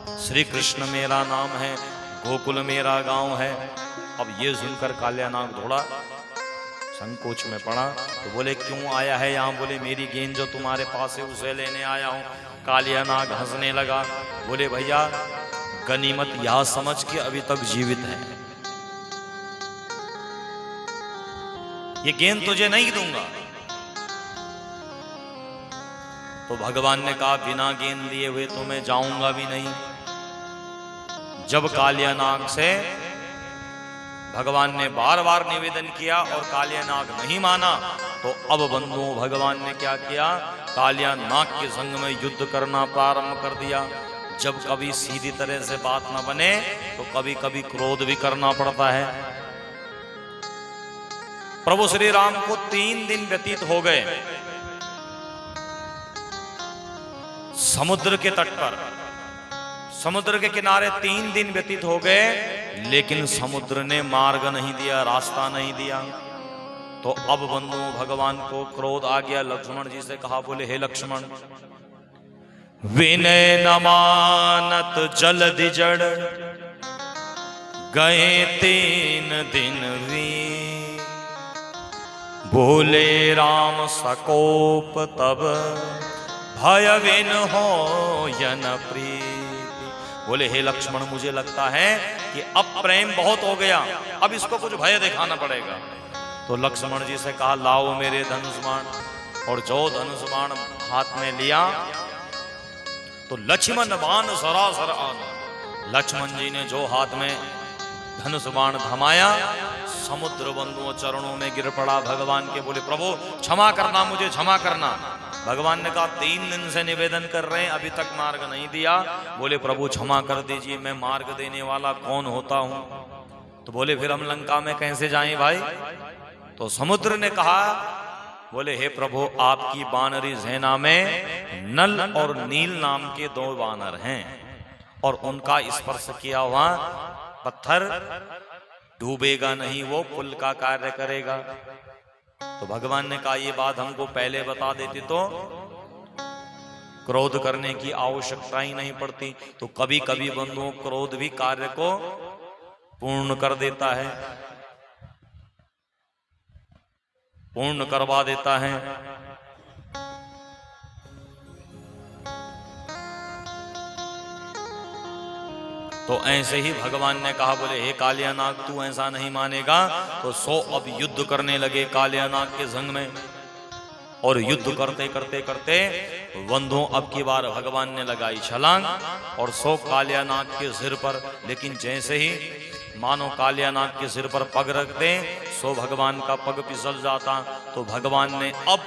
श्री कृष्ण मेरा नाम है, गोकुल मेरा गांव है। अब ये सुनकर कालियानाग थोड़ा संकोच में पड़ा, तो बोले क्यों आया है यहाँ? बोले मेरी गेंद जो तुम्हारे पास है उसे लेने आया हूँ। कालियानाग हंसने लगा, बोले भैया गनीमत यह समझ के अभी तक जीवित है, ये गेंद तुझे नहीं दूंगा। तो भगवान ने कहा बिना गेंद लिए हुए तो मैं जाऊंगा भी नहीं। जब कालियानाग से भगवान ने बार बार निवेदन किया और कालियानाग नहीं माना, तो अब बंधुओं भगवान ने क्या किया, कालियानाग के संग में युद्ध करना प्रारंभ कर दिया। जब कभी सीधी तरह से बात न बने तो कभी कभी क्रोध भी करना पड़ता है। प्रभु श्री राम को 3 दिन व्यतीत हो गए समुद्र के तट पर, समुद्र के किनारे 3 दिन व्यतीत हो गए, लेकिन समुद्र ने मार्ग नहीं दिया, रास्ता नहीं दिया। तो अब बंधुओं भगवान को क्रोध आ गया। लक्ष्मण जी से कहा, बोले हे लक्ष्मण, विनय न मानत जलधि जड़, गए 3 दिन वी, बोले राम सकोप तब, भय विन हो यन प्रीति। बोले हे लक्ष्मण, मुझे लगता है कि अब प्रेम बहुत हो गया, अब इसको कुछ भय दिखाना पड़ेगा। तो लक्ष्मण जी से कहा, लाओ मेरे धनुष बाण। और जो धनुष बाण हाथ में लिया तो लक्ष्मण बाण सरासर आना। लक्ष्मण जी ने जो हाथ में धनुष बाण थमाया, समुद्र बंधुओं चरणों में गिर पड़ा भगवान के। बोले प्रभु क्षमा करना, मुझे क्षमा करना। भगवान ने कहा 3 दिन से निवेदन कर रहे हैं, अभी तक मार्ग नहीं दिया। बोले प्रभु क्षमा कर दीजिए, मैं मार्ग देने वाला कौन होता हूं? तो बोले फिर हम लंका में कैसे जाएं भाई? तो समुद्र ने कहा, बोले हे प्रभु, आपकी बानरी सेना में नल और नील नाम के 2 वानर हैं, और उनका स्पर्श किया हुआ पत्थर डूबेगा नहीं, वो पुल का कार्य करेगा। तो भगवान ने कहा, ये बात हमको पहले बता देती तो क्रोध करने की आवश्यकता ही नहीं पड़ती। तो कभी कभी बंधुओं क्रोध भी कार्य को पूर्ण कर देता है, पूर्ण करवा देता है। तो ऐसे ही भगवान ने कहा, बोले हे कालियानाग, तू ऐसा नहीं मानेगा। तो 100 अब युद्ध करने लगे कालियानाग के संग में, और युद्ध करते करते करते बंधुओं अब की बार भगवान ने लगाई छलांग और 100 कालियानाग के सिर पर। लेकिन जैसे ही मानो कालियानाग के सिर पर पग रख दे, सो भगवान का पग फिसल जाता। तो भगवान ने अब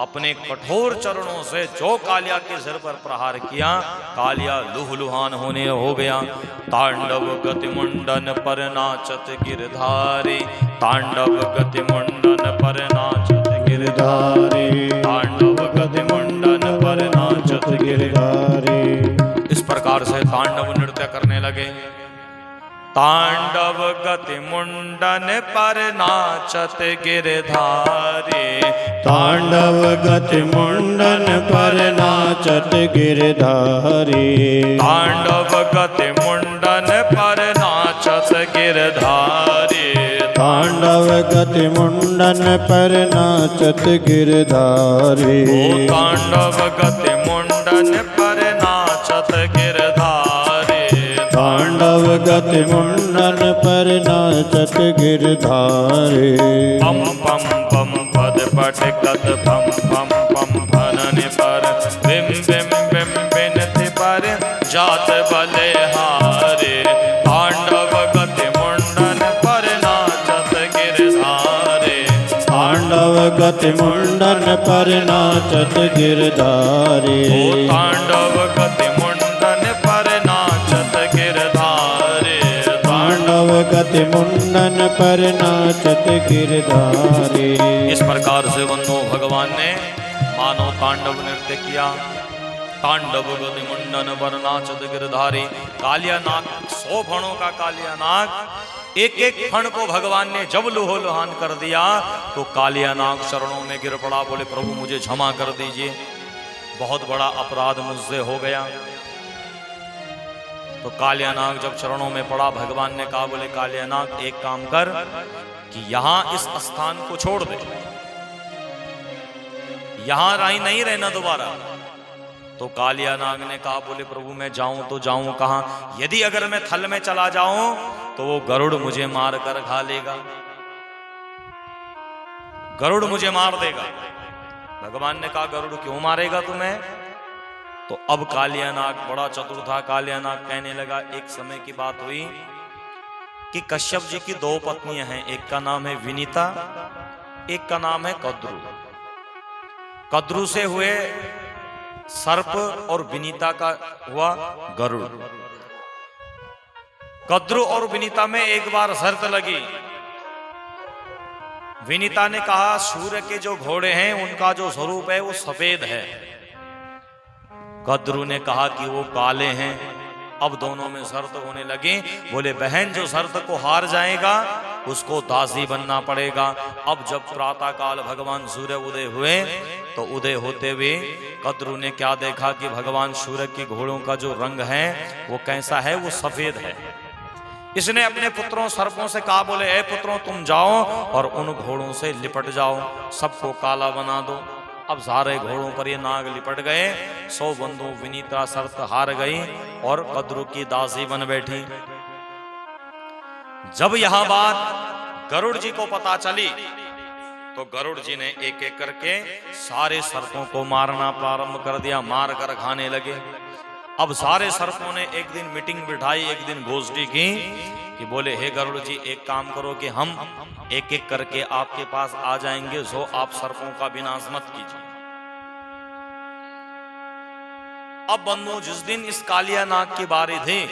अपने कठोर चरणों से जो कालिया के सिर पर प्रहार किया, कालिया लुहलुहान होने हो गया। तांडव गति मुंडन पर नाचत गिरधारी, तांडव गति मुंडन पर नाचत गिरधारी, तांडव गति मुंडन पर नाचत गिरधारी। इस प्रकार से तांडव नृत्य करने लगे। तांडव गति मुंडन पर नाचत गिरधारी, तांडव गति मुंडन पर नाचत गिरधारी, तांडव गति मुंडन पर नाचत गिरधारी, तांडव गति मुंडन पर नाचत गिरधारी। ओ तांडव गति मुंडन पर नाचत गिरधारी, तांडव गति मुंडन पर नाचत गिरधारी। पम पम पम पद पटकत पम पम पम भनन पर, बिम बिम बिम बिनति पर जात बलिहारी। तांडव गति मुंडन पर नाचत गिरधारी, तांडव गति मुंडन पर नाचत गिरधारी। ओ तांडव गति मुंडन पर नाचत गिरधारी, तांडव गति मुंडन पर नाचत गिरधारी। इस प्रकार से बंधु भगवान ने मानव तांडव नृत्य किया। तांडव गति मुंडन पर नाचत गिरधारी। कालियानाग 100 फणों का कालियानाग, एक एक फण को भगवान ने जब लुहोलुहान कर दिया तो कालियानाग शरणों में गिर पड़ा। बोले प्रभु मुझे क्षमा कर दीजिए, बहुत बड़ा अपराध मुझसे हो गया। तो कालियानाग जब चरणों में पड़ा, भगवान ने कहा, बोले कालियानाग एक काम कर कि यहां इस स्थान को छोड़ दे, यहां नहीं रहना दोबारा। तो कालियानाग ने कहा, बोले प्रभु मैं जाऊं तो जाऊं कहां? यदि अगर मैं थल में चला जाऊं तो वो गरुड़ मुझे मार कर खा लेगा, गरुड़ मुझे मार देगा। भगवान ने कहा, गरुड़ क्यों मारेगा तुम्हें? तो अब कालियानाग बड़ा चतुर था। कालियानाग कहने लगा, एक समय की बात हुई कि कश्यप जी की 2 पत्नियां हैं, एक का नाम है विनीता, एक का नाम है कद्रु। कद्रु से हुए सर्प और विनीता का हुआ गरुड़। कद्रु और विनीता में एक बार शर्त लगी। विनीता ने कहा, सूर्य के जो घोड़े हैं उनका जो स्वरूप है वो सफेद है। कद्रु ने कहा कि वो काले हैं। अब दोनों में शर्त होने लगी। बोले बहन जो शर्त को हार जाएगा उसको दासी बनना पड़ेगा। अब जब प्रातः काल भगवान सूर्य उदय हुए तो उदय होते हुए कद्रु ने क्या देखा कि भगवान सूर्य के घोड़ों का जो रंग है वो कैसा है, वो सफेद है। इसने अपने पुत्रों सर्पों से कहा, बोले ए पुत्रों तुम जाओ और उन घोड़ों से लिपट जाओ, सबको काला बना दो। अब सारे घोड़ों पर ये नाग लिपट गए। 100 बंधु विनीता शर्त हार गई और कद्रु की दासी बन बैठी। जब यह बात गरुड़ जी को पता चली तो गरुड़ जी ने एक एक करके सारे सर्पों को मारना प्रारंभ कर दिया, मार कर खाने लगे। अब सारे सर्पों ने एक दिन मीटिंग बिठाई, एक दिन गोष्ठी की कि बोले हे गरुड़ जी एक काम करो कि हम एक एक करके आपके पास आ जाएंगे, सो आप सर्पों का विनाश मत कीजिए। अब बंधु जिस दिन इस कालियानाग की बारी थी,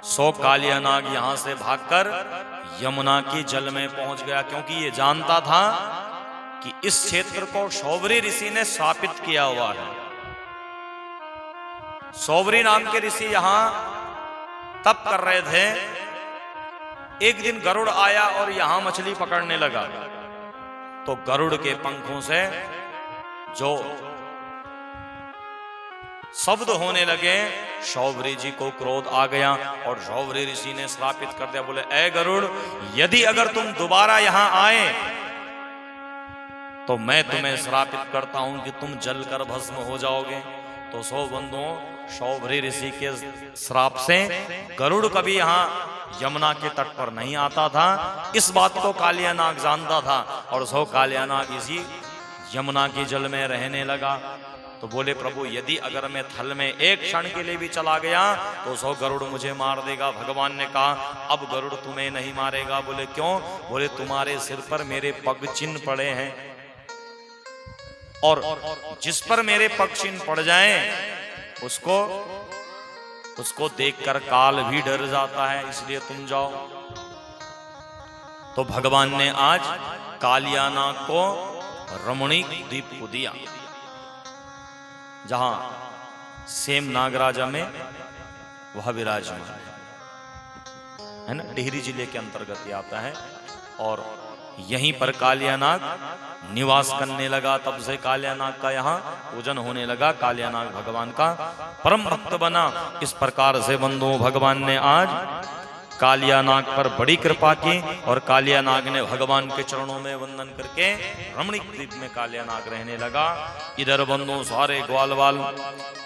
सो कालियानाग यहां से भागकर यमुना की जल में पहुंच गया, क्योंकि ये जानता था कि इस क्षेत्र को शौबरी ऋषि ने शापित किया हुआ है। शौबरी नाम के ऋषि यहां तप कर रहे थे। एक दिन गरुड़ आया और यहां मछली पकड़ने लगा। तो गरुड़ के पंखों से जो शब्द होने लगे, शौबरी जी को क्रोध आ गया और शौबरी ऋषि ने श्रापित कर दिया। बोले ए गरुड़, यदि अगर तुम दोबारा यहां आए तो मैं तुम्हें श्रापित करता हूं कि तुम जलकर भस्म हो जाओगे। तो 100 बंधुओं शौबरी ऋषि के श्राप से गरुड़ कभी यहाँ यमुना के तट पर नहीं आता था। इस बात को कालियानाग जानता था और 100 कालियानाग इसी यमुना के जल में रहने लगा। तो बोले प्रभु यदि अगर मैं थल में एक क्षण के लिए भी चला गया तो 100 गरुड़ मुझे मार देगा। भगवान ने कहा अब गरुड़ तुम्हें नहीं मारेगा। बोले क्यों? बोले तुम्हारे सिर पर मेरे पग चिन्ह पड़े हैं और जिस पर मेरे पग चिन्ह पड़ जाएं उसको देखकर काल भी डर जाता है, इसलिए तुम जाओ। तो भगवान ने आज कालियानाग को रमणीक द्वीप को दिया, जहां सेम नागराजा में वह विराजमान है ना, टिहरी जिले के अंतर्गत आता है। और यहीं पर कालियानाग निवास करने लगा। तब से कालियानाग का यहाँ पूजन होने लगा। कालियानाग भगवान का परम भक्त बना। इस प्रकार से बंधुओं भगवान ने आज कालियानाग पर बड़ी कृपा की और कालियानाग ने भगवान के चरणों में वंदन करके रमणीक द्वीप में कालियानाग रहने लगा। इधर बंधुओं सारे ग्वाल वाल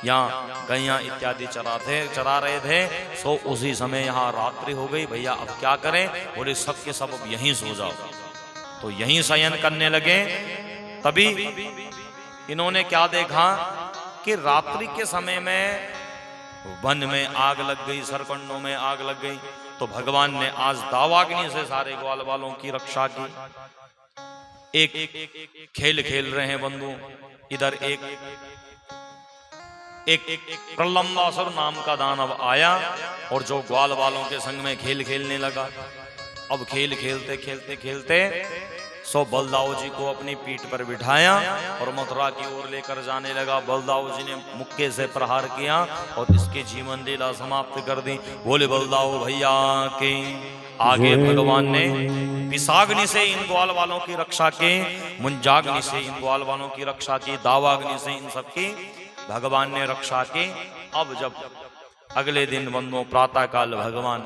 यहाँ गैया इत्यादि चरा रहे थे। सो उसी समय यहाँ रात्रि हो गई। भैया अब क्या करें? बोले सबके सब अब यहीं सो जाओ। तो यहीं शयन करने लगे। तभी इन्होंने क्या देखा कि रात्रि के समय में वन में आग लग गई, सरकंडों में आग लग गई। तो भगवान ने आज दावाग्नि से सारे ग्वाल वालों की रक्षा की। एक खेल खेल रहे हैं बंधु। इधर एक प्रलंबासुर नाम का दानव आया और जो ग्वाल वालों के संग में खेल खेलने लगा। अब खेल खेलते खेलते खेलते सो बलदाऊ जी को अपनी पीठ पर बिठाया और मथुरा की ओर लेकर जाने लगा। बलदाऊ जी ने मुक्के से प्रहार किया और इसकी जीवन लीला समाप्त कर दी। बोले बलदाऊ भैया के आगे भगवान ने पिशाग्नि से इन ग्वाल वालों की रक्षा की, मुंजाग्नि से इन ग्वाल वालों की रक्षा की, दावाग्नि से इन सबकी भगवान ने रक्षा की। अब जब अगले दिन बंदों प्रातः काल भगवान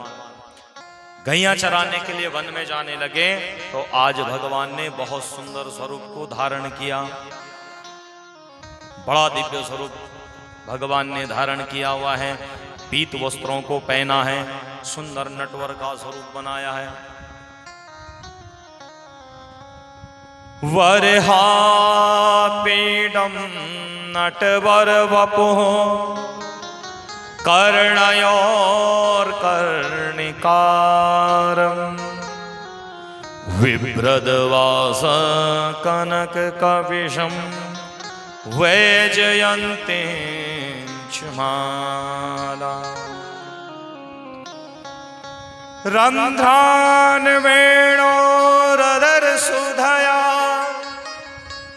गैया चराने के लिए वन में जाने लगे तो आज भगवान ने बहुत सुंदर स्वरूप को धारण किया। बड़ा दिव्य स्वरूप भगवान ने धारण किया हुआ है। पीत वस्त्रों को पहना है, सुंदर नटवर का स्वरूप बनाया है। वरहा पीडम नटवर वपुः कर्णयोर कर्णिकारम् विभ्रदवास कनक कविशम वैजयन्ती च माला रंध्रान वेणोरधर सुधया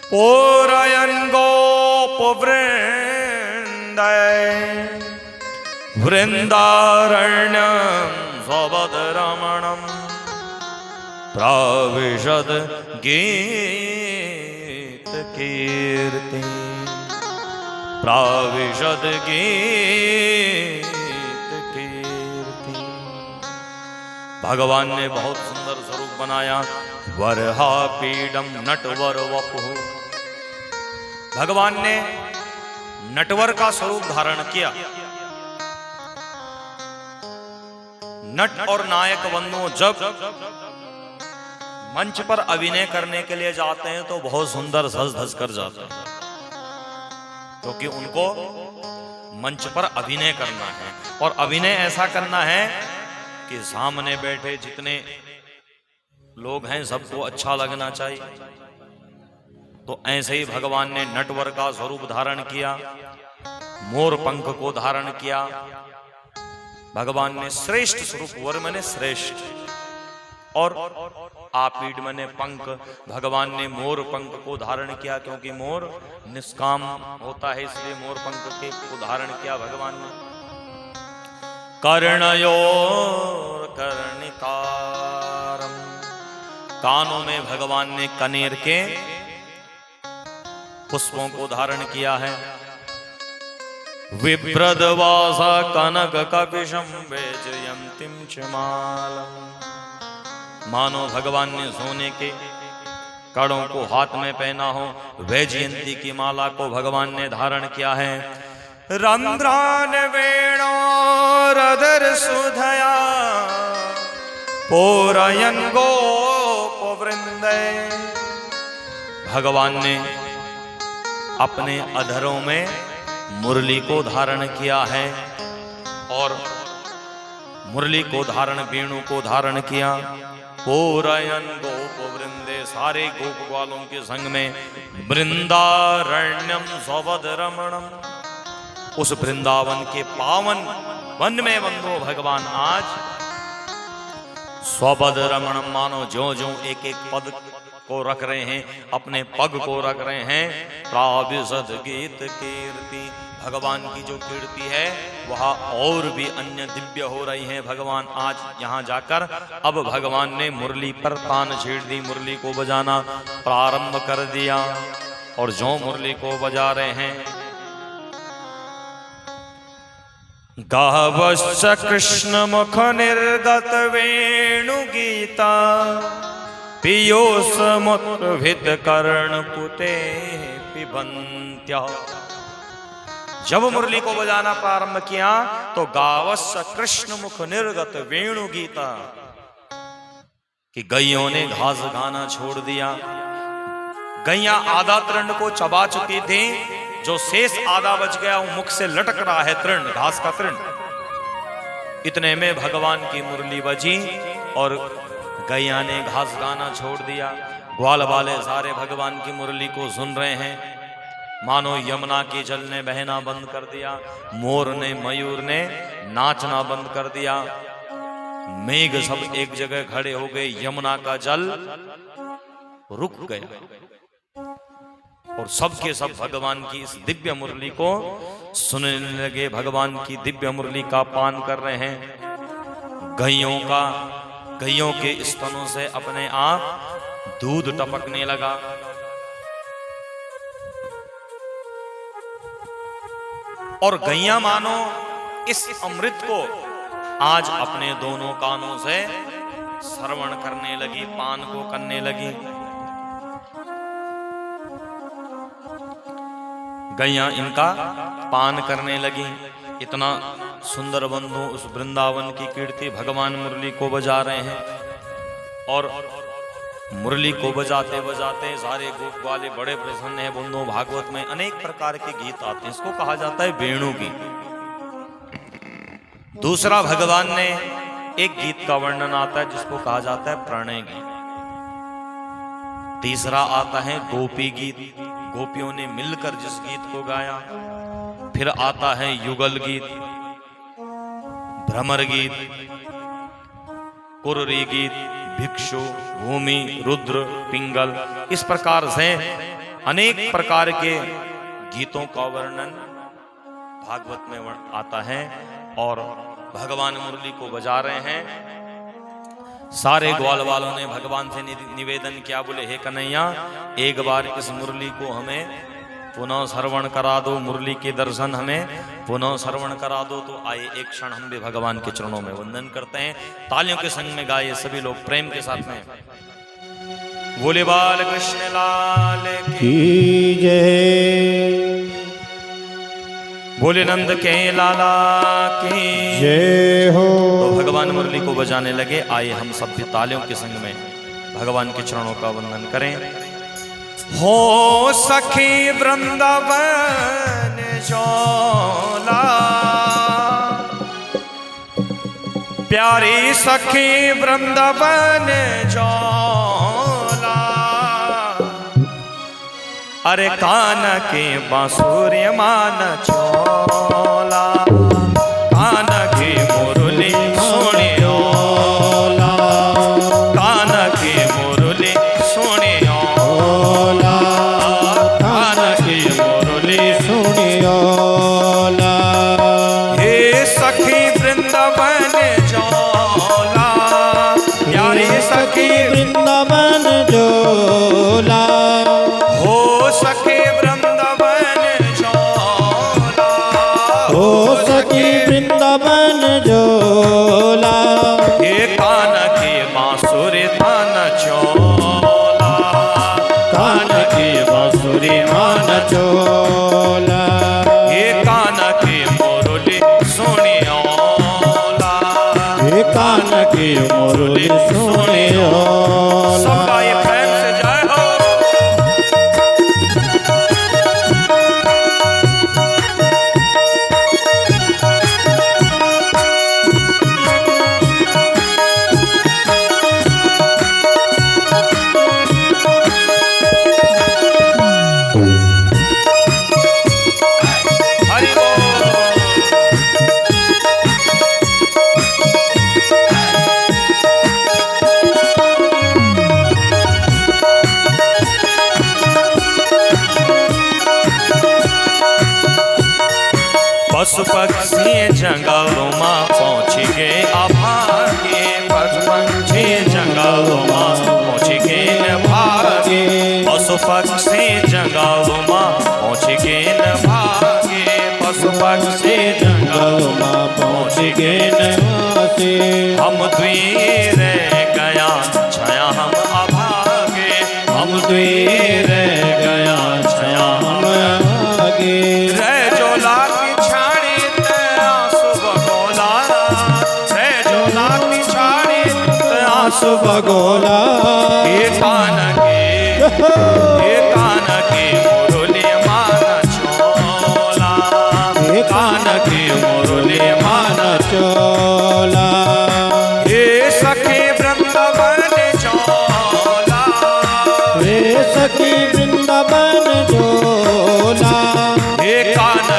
पूरयन् गोपवृन्दै वृन्दारण्यं स्वपदरमणं प्राविशद गीतकीर्ति प्राविशद गीतकीर्ति। भगवान ने बहुत सुंदर स्वरूप बनाया। वरहा पीडम नटवर वपुः, भगवान ने नटवर का स्वरूप धारण किया। नट और नायक बंधुओं जब मंच पर अभिनय करने के लिए जाते हैं तो बहुत सुंदर सज धज कर जाते हैं, क्योंकि उनको मंच पर अभिनय करना है और अभिनय ऐसा करना है कि सामने बैठे जितने लोग हैं सबको अच्छा लगना चाहिए। तो ऐसे ही भगवान ने नटवर का स्वरूप धारण किया, मोर पंख को धारण किया। भगवान ने श्रेष्ठ स्वरूप, वर मने श्रेष्ठ और आपीड मने पंख, भगवान ने मोर पंख को धारण किया, क्योंकि मोर निष्काम होता है इसलिए मोर पंख के को धारण किया भगवान ने। कर्णयोर कर्णिकारम, कानों में भगवान ने कनेर के पुष्पों को धारण किया है। विप्रदवासा कनक कपिशं वैजयन्तीं च मालम, मानो भगवान ने सोने के कड़ों को हाथ में पहना हो। वैजयंती की माला को भगवान ने धारण किया है। रंध्रान वेणोरधर सुधया पूरयन् गोपवृन्दै, भगवान ने अपने अधरों में मुरली को धारण किया है और मुरली को धारण, वेणु को धारण किया। पूरयन् गोपवृंदे, सारे गोप ग्वालों के संग में। वृंदारण्यम स्वपदरमणम, उस वृंदावन के पावन वन में बंधो भगवान आज स्वपदरमणम, मानो जो जो एक एक पद को रख रहे हैं, अपने पग को रख रहे हैं। प्राविशद गीत कीर्ति, भगवान की जो कीर्ति है वह और भी अन्य दिव्य हो रही है। भगवान आज यहाँ जाकर अब भगवान ने मुरली पर तान छेड़ दी, मुरली को बजाना प्रारंभ कर दिया। और जो मुरली को बजा रहे हैं, गावश्च कृष्ण मुख निर्गत वेणु गीता पीयूषमुत्थित कर्णपुटे पिबन्त्या। जब मुरली को बजाना प्रारंभ किया तो गावश्च कृष्ण मुख निर्गत वेणु गीता, कि गैयों ने घास खाना छोड़ दिया। गैया आधा तृण को चबा चुकी थी, जो शेष आधा बच गया वो मुख से लटक रहा है, तृण, घास का तृण। इतने में भगवान की मुरली बजी और गैया ने घास खाना छोड़ दिया। ग्वाल वाले सारे भगवान की मुरली को सुन रहे हैं, मानो यमुना के जल ने बहना बंद कर दिया, मोर ने, मयूर ने नाचना बंद कर दिया। मेघ सब एक जगह खड़े हो गए, यमुना का जल रुक गया और सबके सब भगवान की इस दिव्य मुरली को सुनने लगे, भगवान की दिव्य मुरली का पान कर रहे हैं। गैयों के स्तनों से अपने आप दूध टपकने लगा। और गैया मानो इस अमृत को आज अपने दोनों कानों से श्रवण करने लगी, पान को करने लगी। गैया इनका पान करने लगी। इतना सुंदर बंधु उस वृंदावन की कीर्ति, भगवान मुरली को बजा रहे हैं और मुरली को बजाते बजाते सारे गोप वाले बड़े प्रसन्न हैं। बंधु भागवत में अनेक प्रकार के गीत आते हैं, इसको कहा जाता है वेणु गीत। दूसरा भगवान ने एक गीत का वर्णन आता है जिसको कहा जाता है प्रणय गीत। तीसरा आता है गोपी गीत, गोपियों ने मिलकर जिस गीत को गाया। फिर आता है युगल गीत, भ्रमर गीत, कुर्री गीत, भिक्षु, भूमि, रुद्र, पिंगल। इस प्रकार से अनेक प्रकार के गीतों का वर्णन भागवत में आता है और भगवान मुरली को बजा रहे हैं। सारे ग्वाल वालों ने भगवान से निवेदन किया, बोले हे कन्हैया, एक बार इस मुरली को हमें पुनः श्रवण करा दो, मुरली के दर्शन हमें पुनः श्रवण करा दो। तो आइए एक क्षण हम भी भगवान के चरणों में वंदन करते हैं। तालियों के संग में गाइए सभी लोग प्रेम के साथ में। बोले बाल कृष्ण लाल की जय, बोले नंद के लाला की जय हो। तो भगवान मुरली को बजाने लगे। आइए हम सब भी तालियों के संग में भगवान के चरणों का वंदन करें। हो सखी वृंदावन जोला, प्यारी सखी वृंदावन जोला, अरे कान के बांसुरी मान चोला, कान की मुरली सुनियोला, कान की मुरली सुनियोला, कान की मुरली सुनियोला। हे सखी वृंदावन जोला, प्यारी सखी वृंदावन जोला, हो सखी वृंदावन जोला, हो सखी वृंदावन जोला, ये कान की बांसुरी तान चोला, कान की बांसुरी मान चोला, ये कान की मुरली सुनियोला, ये कान की मुरली सुनियोला। सबका ये प्रेम से जय हो। हरि बोल। पशु पक्षी जंगलों में पहुँच गए अभागे, पशु पक्षी जंगलों में पहुँच गए न भागे, पशु पक्षी जंगलों में पहुँच गए न भागे, पशु पक्षी जंगलों में पहुँच गए नवासे, हम द्वीर गया छया हम अभागे, हम द्वीर गया छया हम आगे रे जोला की छाड़ी ते आंसू बगोला, रे जोला की छाड़ी ते आंसू बगोला, ये कान की मुरली मान चोला, ये कान की मुरली मान चोला, हे सखी वृंदावन चोला, रे सखी वृंदावन जोला, हे कान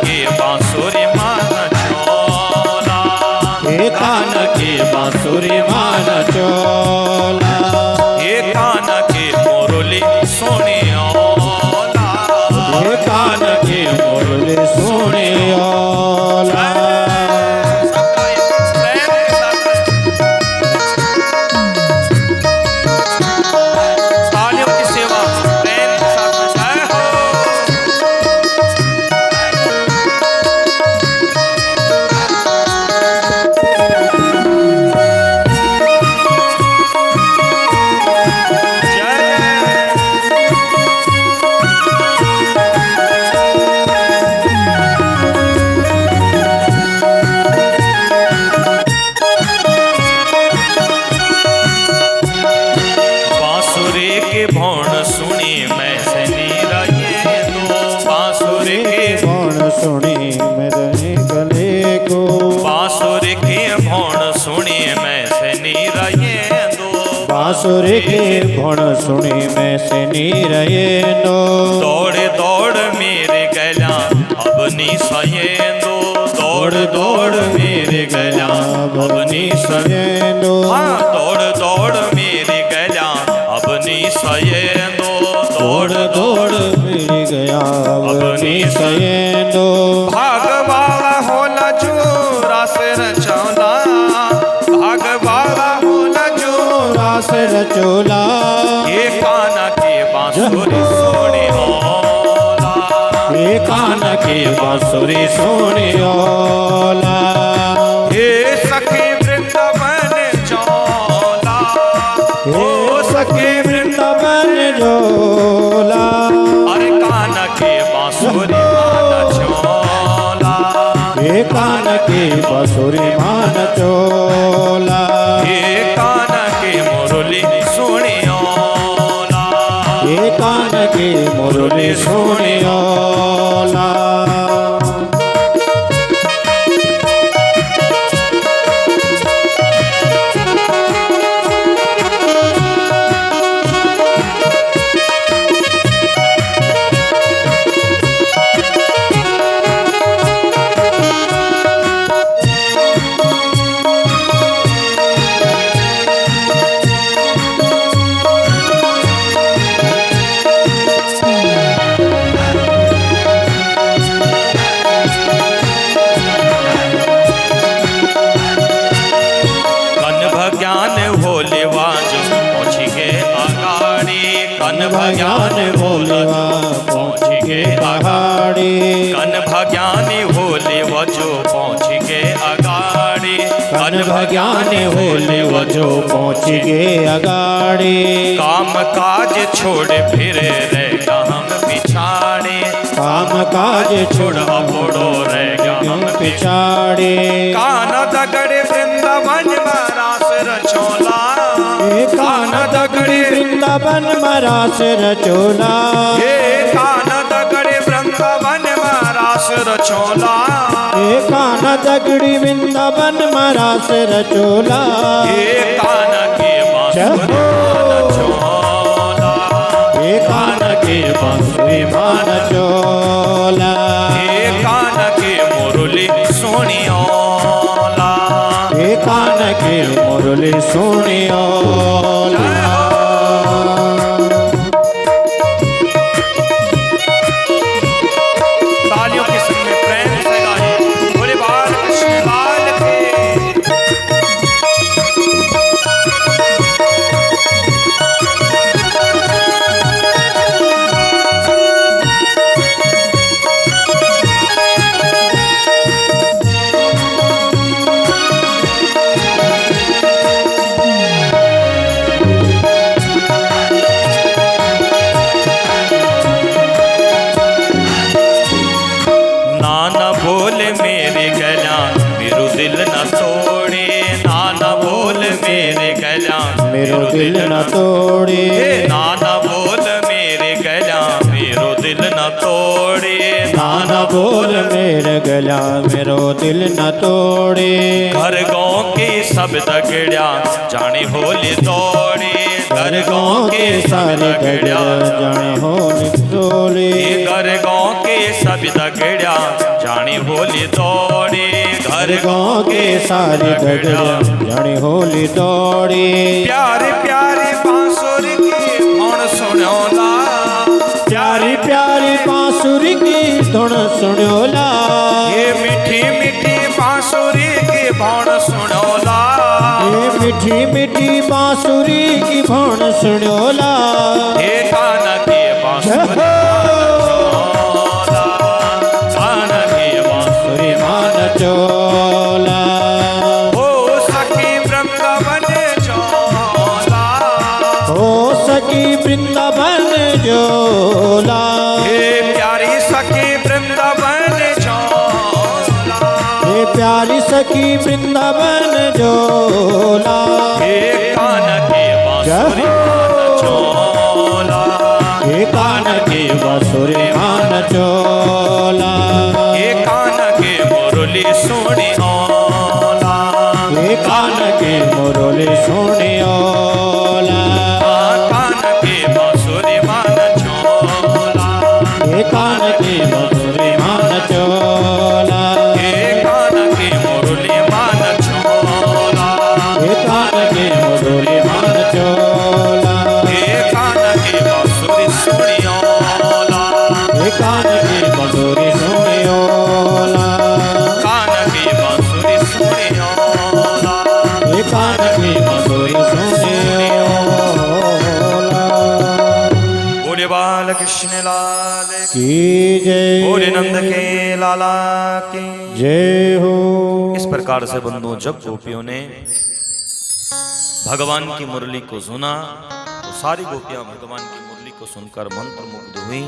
की बांसुरी मान चोला, हे कान की बांसुरी मान चोला, हे कान की मुरली सुनियोला, हे कान की मुरली सुनियोला। सबका ये प्रेम के साथ तालियों की सेवा प्रेम के साथ में जय हो। बांसुरी के गुण सुनी मैं से नीरयेंदो दौड़ दौड़ मेरे गला अब निसयेंदो दौड़ दौड़ मेरे गला अब निसयेंदो हाँ दौड़ दौड़ मेरे गला अब निसयेंदो दौड़ दौड़ मेरी गया अब निसयेंदो भाग वाला होला जो रास रचौला भाग वाला होला जो रास रचोला ये काना के बांसुरी सोने होला ये कान के बांसुरी सोनियोला हे सखी वृंदावन चौला हे सखी वृंदावन जोला अरे काना के बांसुरी मान चौला हे कान के बांसुरी मान चोला हे काना के मुरली सुनियोला हे कान के मुरली सोनियोला भज्ञान भोलेवा पहुँच के अगाड़ी कन भज्ञानी भोले वजो पहुँच के अगाड़ी कन भज्ञानी भोले वजो पहुँच के अगाड़ी काम काज छोड़ फिर रहेगा हम पिछाड़े काम काज छोड़ बोड़ो रहेगा हम पिछाड़े कान दगड़े वृंदावन रास रचोला कान दगड़े वृंदावन रास रचोला हे कान दगड़े वृंदावन रास रचोला हे कान दगड़ी वृंदावन रास रचोला हे कान के बांसुरी चोला हे कान के बांसुरी मान चोला हे कान के मुरली सोनियोला हे कान के मुरली सोनियोला तालियों के संग में प्रेम से गाए बोले बाल कृष्ण लाल के नाना बोल मेरे गला मेरो दिल न तोड़े नाना बोल मेरे गला मेरो दिल न तोड़े नाना बोल मेरे गला मेरो दिल न तोड़े नाना बोल मेरे गला मेरो दिल न तोड़े घर गाँव के सब दगड़िया जाने होली तोड़े घर गाँव के सब दगड़िया जाने हो निकलोले घर गाँव के सब दगड़िया जाने होली दौड़े घर गाँव के सारे दगड़िया जाने होली दौड़े प्यारे प्यारे बांसुरी की धुन सुनोला प्यारी प्यारी बांसुरी की धुन सुनोला ये मीठी मीठी बांसुरी की धुन सुनोला ये मीठी मीठी बांसुरी की धुन सुनोला ये कान के बांसुरी मान चोला हो सखी वृंदावन चोला हो सखी वृंदावन जोला हे प्यारी सखी वृंदावन चोला हे प्यारी सखी वृंदावन जोला हे कान के बांसुरी चोला हे कान के बांसुरी मान चोला हे कान के मुरली सोनियोला हे कान के मुरली सोनियोला की जय। भोले नंद के लाला की जय हो। इस प्रकार से बंधुओं जब गोपियों ने भगवान की मुरली को सुना तो सारी गोपियां भगवान की मुरली को सुनकर मंत्र मुग्ध हुई।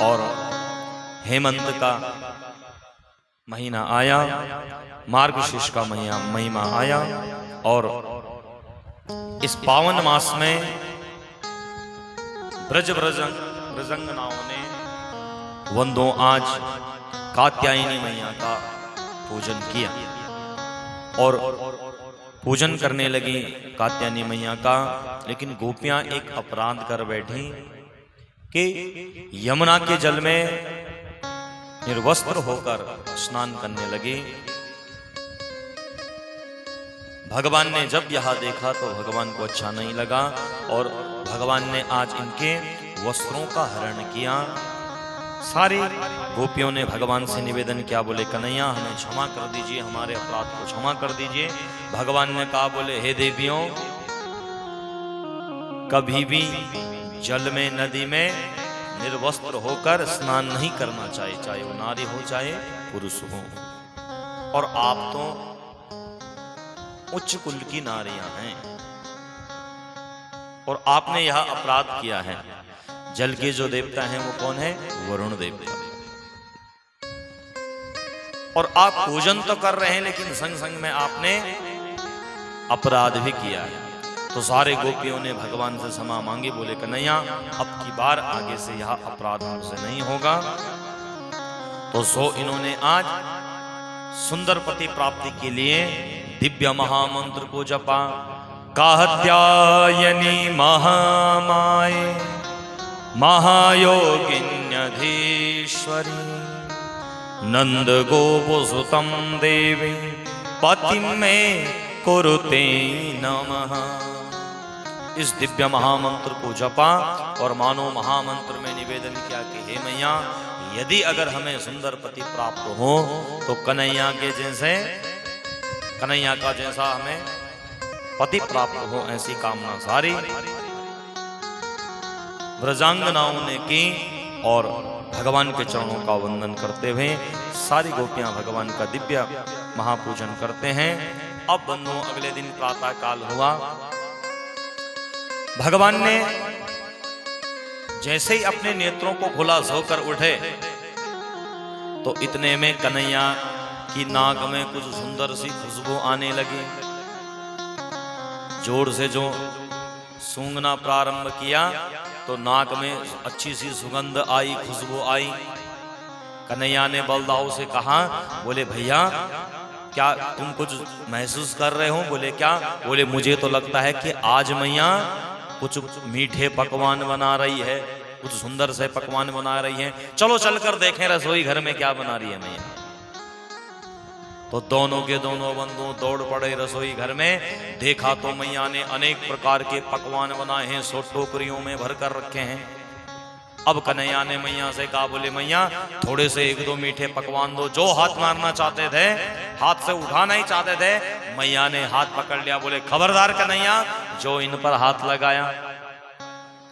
और हेमंत का महीना आया, मार्गशीर्ष का महीना आया और इस पावन मास में ब्रजंगनाओं ने वंदों आज कात्यायनी मैया का पूजन किया और पूजन करने लगी कात्यायनी मैया का। लेकिन गोपियां एक अपराध कर बैठी कि यमुना के जल में निर्वस्त्र होकर स्नान करने लगी। भगवान ने जब यह देखा तो भगवान को अच्छा नहीं लगा और भगवान ने आज इनके वस्त्रों का हरण किया। सारी गोपियों ने भगवान से निवेदन किया, बोले कन्हैया हमें क्षमा कर दीजिए, हमारे अपराध को क्षमा कर दीजिए। भगवान ने कहा, बोले हे देवियों, कभी भी जल में नदी में निर्वस्त्र होकर स्नान नहीं करना चाहिए, चाहे वो नारी हो चाहे पुरुष हो। और आप तो उच्च कुल की नारियां हैं और आपने यह अपराध किया है। जल के जो देवता हैं वो कौन है? वरुण देवता। और आप पूजन तो कर रहे हैं लेकिन संग संग में आपने अपराध भी किया है। तो सारे गोपियों ने भगवान से क्षमा मांगी, बोले कन्हैया अब की बार आगे से यह अपराध हमसे नहीं होगा। तो सो इन्होंने आज सुंदर पति प्राप्ति के लिए दिव्य महामंत्र को जपा। कात्यायनी महामाये महायोगिन्यधीश्वरी नंद गोपसुतं देवी पतिं मे कुरुते नमः। इस दिव्य महामंत्र को जपा और मानो महामंत्र में निवेदन किया कि हे मैया, यदि अगर हमें सुंदर पति प्राप्त हो तो कन्हैया का जैसा हमें पति प्राप्त हो, ऐसी कामना सारी ब्रजांगनाओं ने की। और भगवान के चरणों का वंदन करते हुए सारी गोपियां भगवान का दिव्य महापूजन करते हैं। अब बंधुओं अगले दिन प्रातः काल हुआ। भगवान ने जैसे ही अपने नेत्रों को खुला सोकर उठे तो इतने में कन्हैया की नाक में कुछ सुंदर सी खुशबू आने लगी। जोर से जो सूंघना प्रारंभ किया तो नाक में अच्छी सी सुगंध आई, खुशबू आई। कन्हैया ने बलदाऊ से कहा, बोले भैया क्या तुम कुछ महसूस कर रहे हो? बोले क्या? बोले मुझे तो लगता है कि आज मैया कुछ मीठे पकवान बना रही है, कुछ सुंदर से पकवान बना रही है, चलो चलकर देखें रसोई घर में क्या बना रही है मैया। तो दोनों के दोनों बंधु दौड़ पड़े रसोई घर में। देखा तो मैया ने अनेक प्रकार के पकवान बनाए हैं, सो टोकरियों में भर कर रखे हैं। अब कन्हैया ने मैया से कहा, बोले मैया थोड़े से एक दो मीठे पकवान दो। जो हाथ मारना चाहते थे, हाथ से उठाना ही चाहते थे, मैया ने हाथ पकड़ लिया। बोले खबरदार कन्हैया, जो इन पर हाथ लगाया।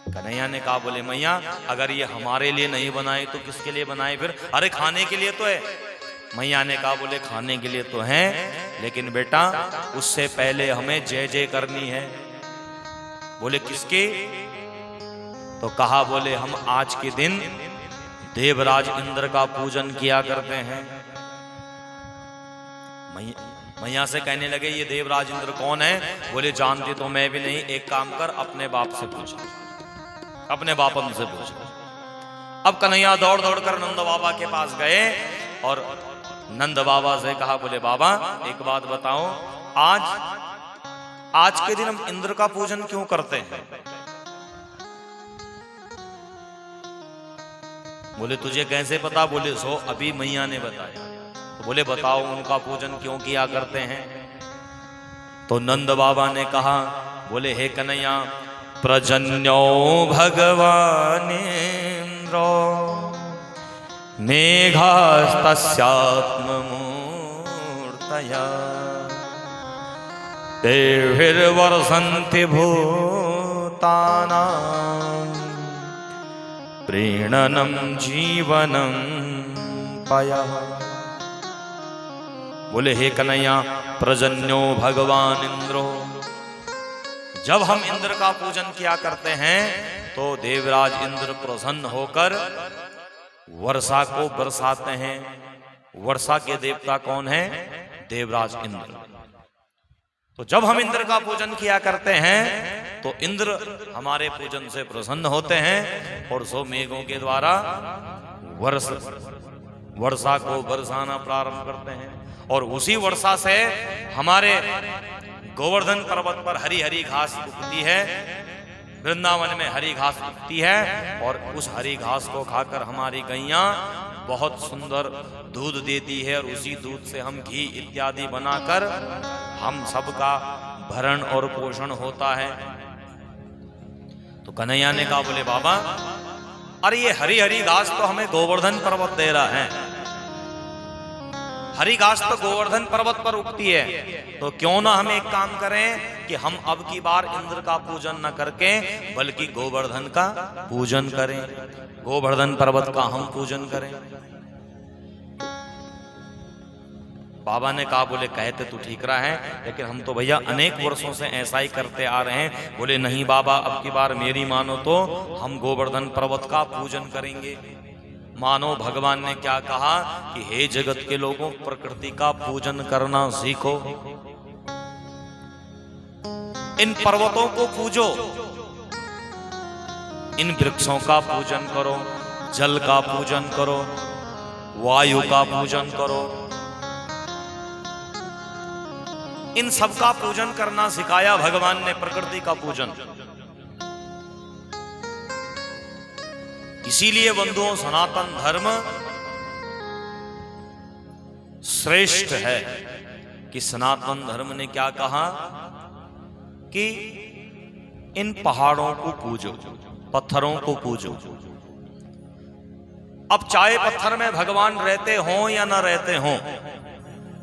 कन्हैया ने कहा, बोले मैया अगर ये हमारे लिए नहीं बनाए तो किसके लिए बनाए फिर? अरे खाने के लिए तो है। मैया ने कहा, बोले खाने के लिए तो है, लेकिन बेटा उससे पहले हमें जय जय करनी है। बोले किसकी? तो कहा, बोले हम आज के दिन देवराज इंद्र का पूजन किया करते हैं। मैया से कहने लगे, ये देवराज इंद्र कौन है? बोले जानती तो मैं भी नहीं, एक काम कर अपने बाप से पूछ, अपने बापन से पूछ। अब कन्हैया दौड़ दौड़ कर नंद बाबा के पास गए और नंद बाबा से कहा, बोले बाबा एक बात बताओ, आज के दिन हम इंद्र का पूजन क्यों करते हैं? बोले तुझे कैसे पता? बोले सो अभी मैया ने बताया। तो बोले बताओ उनका पूजन क्यों किया करते हैं? तो नंद बाबा ने कहा, बोले हे कन्हैया, प्रजन्यो भगवानेन्द्रो मेघास्तस्यात्ममूर्तया देभिर्वर्षन्ति भूतानां प्रीणनम जीवनम पाया। बोले हे कन्हैया प्रजन्यो भगवान इंद्रो, जब हम इंद्र का पूजन किया करते हैं तो देवराज इंद्र प्रसन्न होकर वर्षा को बरसाते हैं। वर्षा के देवता कौन है? देवराज इंद्र। तो जब हम इंद्र का पूजन किया करते हैं तो इंद्र हमारे पूजन से प्रसन्न होते हैं और सो मेघों के द्वारा वर्षा को बरसाना प्रारंभ करते हैं। और उसी वर्षा से हमारे गोवर्धन पर्वत पर हरी हरी घास उगती है, वृंदावन में हरी घास उगती है, और उस हरी घास को खाकर हमारी गैया बहुत सुंदर दूध देती है, और उसी दूध से हम घी इत्यादि बनाकर हम सबका भरण और पोषण होता है। तो कन्हैया ने कहा, बोले बाबा अरे ये हरी हरी घास तो हमें गोवर्धन पर्वत दे रहा है, हरी घास तो गोवर्धन पर्वत पर उगती है, तो क्यों ना हम एक काम करें कि हम अब की बार इंद्र का पूजन न करके बल्कि गोवर्धन का पूजन करें, गोवर्धन पर्वत का हम पूजन करें। बाबा ने कहा, बोले कहते तो ठीक रहा है, लेकिन हम तो भैया अनेक वर्षों से ऐसा ही करते आ रहे हैं। बोले नहीं बाबा, अब की बार मेरी मानो तो हम गोवर्धन पर्वत का पूजन करेंगे। मानो भगवान ने क्या कहा कि हे जगत के लोगों, प्रकृति का पूजन करना सीखो, इन पर्वतों को पूजो, इन वृक्षों का पूजन करो, जल का पूजन करो, वायु का पूजन करो, इन सब का पूजन करना सिखाया भगवान ने, प्रकृति का पूजन। इसीलिए बंधुओं, सनातन धर्म श्रेष्ठ है कि सनातन धर्म ने क्या कहा कि इन पहाड़ों को पूजो, पत्थरों को पूजो। अब चाहे पत्थर में भगवान रहते हों या न रहते हों,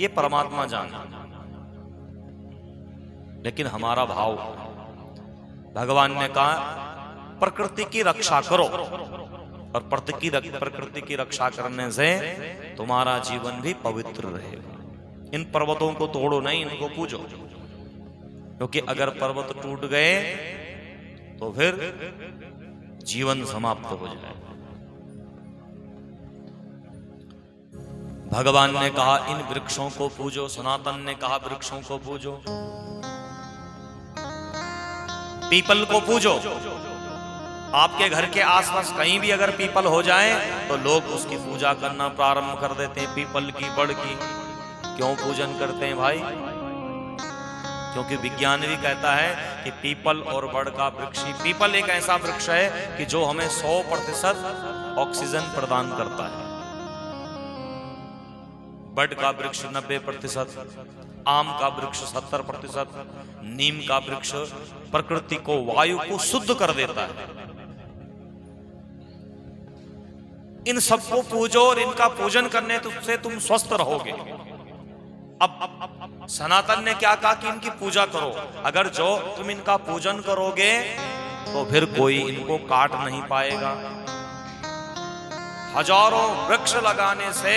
ये परमात्मा जाने, लेकिन हमारा भाव, भगवान ने कहा प्रकृति की रक्षा करो, और प्रकृति की रक्षा करने से तुम्हारा जीवन भी पवित्र रहेगा। इन पर्वतों को तोड़ो नहीं, इनको पूजो, क्योंकि अगर पर्वत टूट गए तो फिर जीवन समाप्त हो जाए। भगवान ने कहा इन वृक्षों को पूजो, सनातन ने कहा वृक्षों को पूजो, पीपल को पूजो। आपके घर के आसपास कहीं भी अगर पीपल हो जाए तो लोग उसकी पूजा करना प्रारंभ कर देते हैं, पीपल की, बड़ की। क्यों पूजन करते हैं भाई? क्योंकि विज्ञान भी कहता है कि पीपल और बड़ का वृक्ष, पीपल एक ऐसा वृक्ष है कि जो हमें 100% ऑक्सीजन प्रदान करता है, बड़ का वृक्ष 90%, आम का वृक्ष 70%, नीम का वृक्ष प्रकृति को, वायु को शुद्ध कर देता है। इन सबको पूजो और इनका पूजन करने से तुम स्वस्थ रहोगे। अब सनातन ने क्या कहा कि इनकी पूजा करो। अगर जो तुम इनका पूजन करोगे तो फिर कोई इनको काट नहीं पाएगा। हजारों वृक्ष लगाने से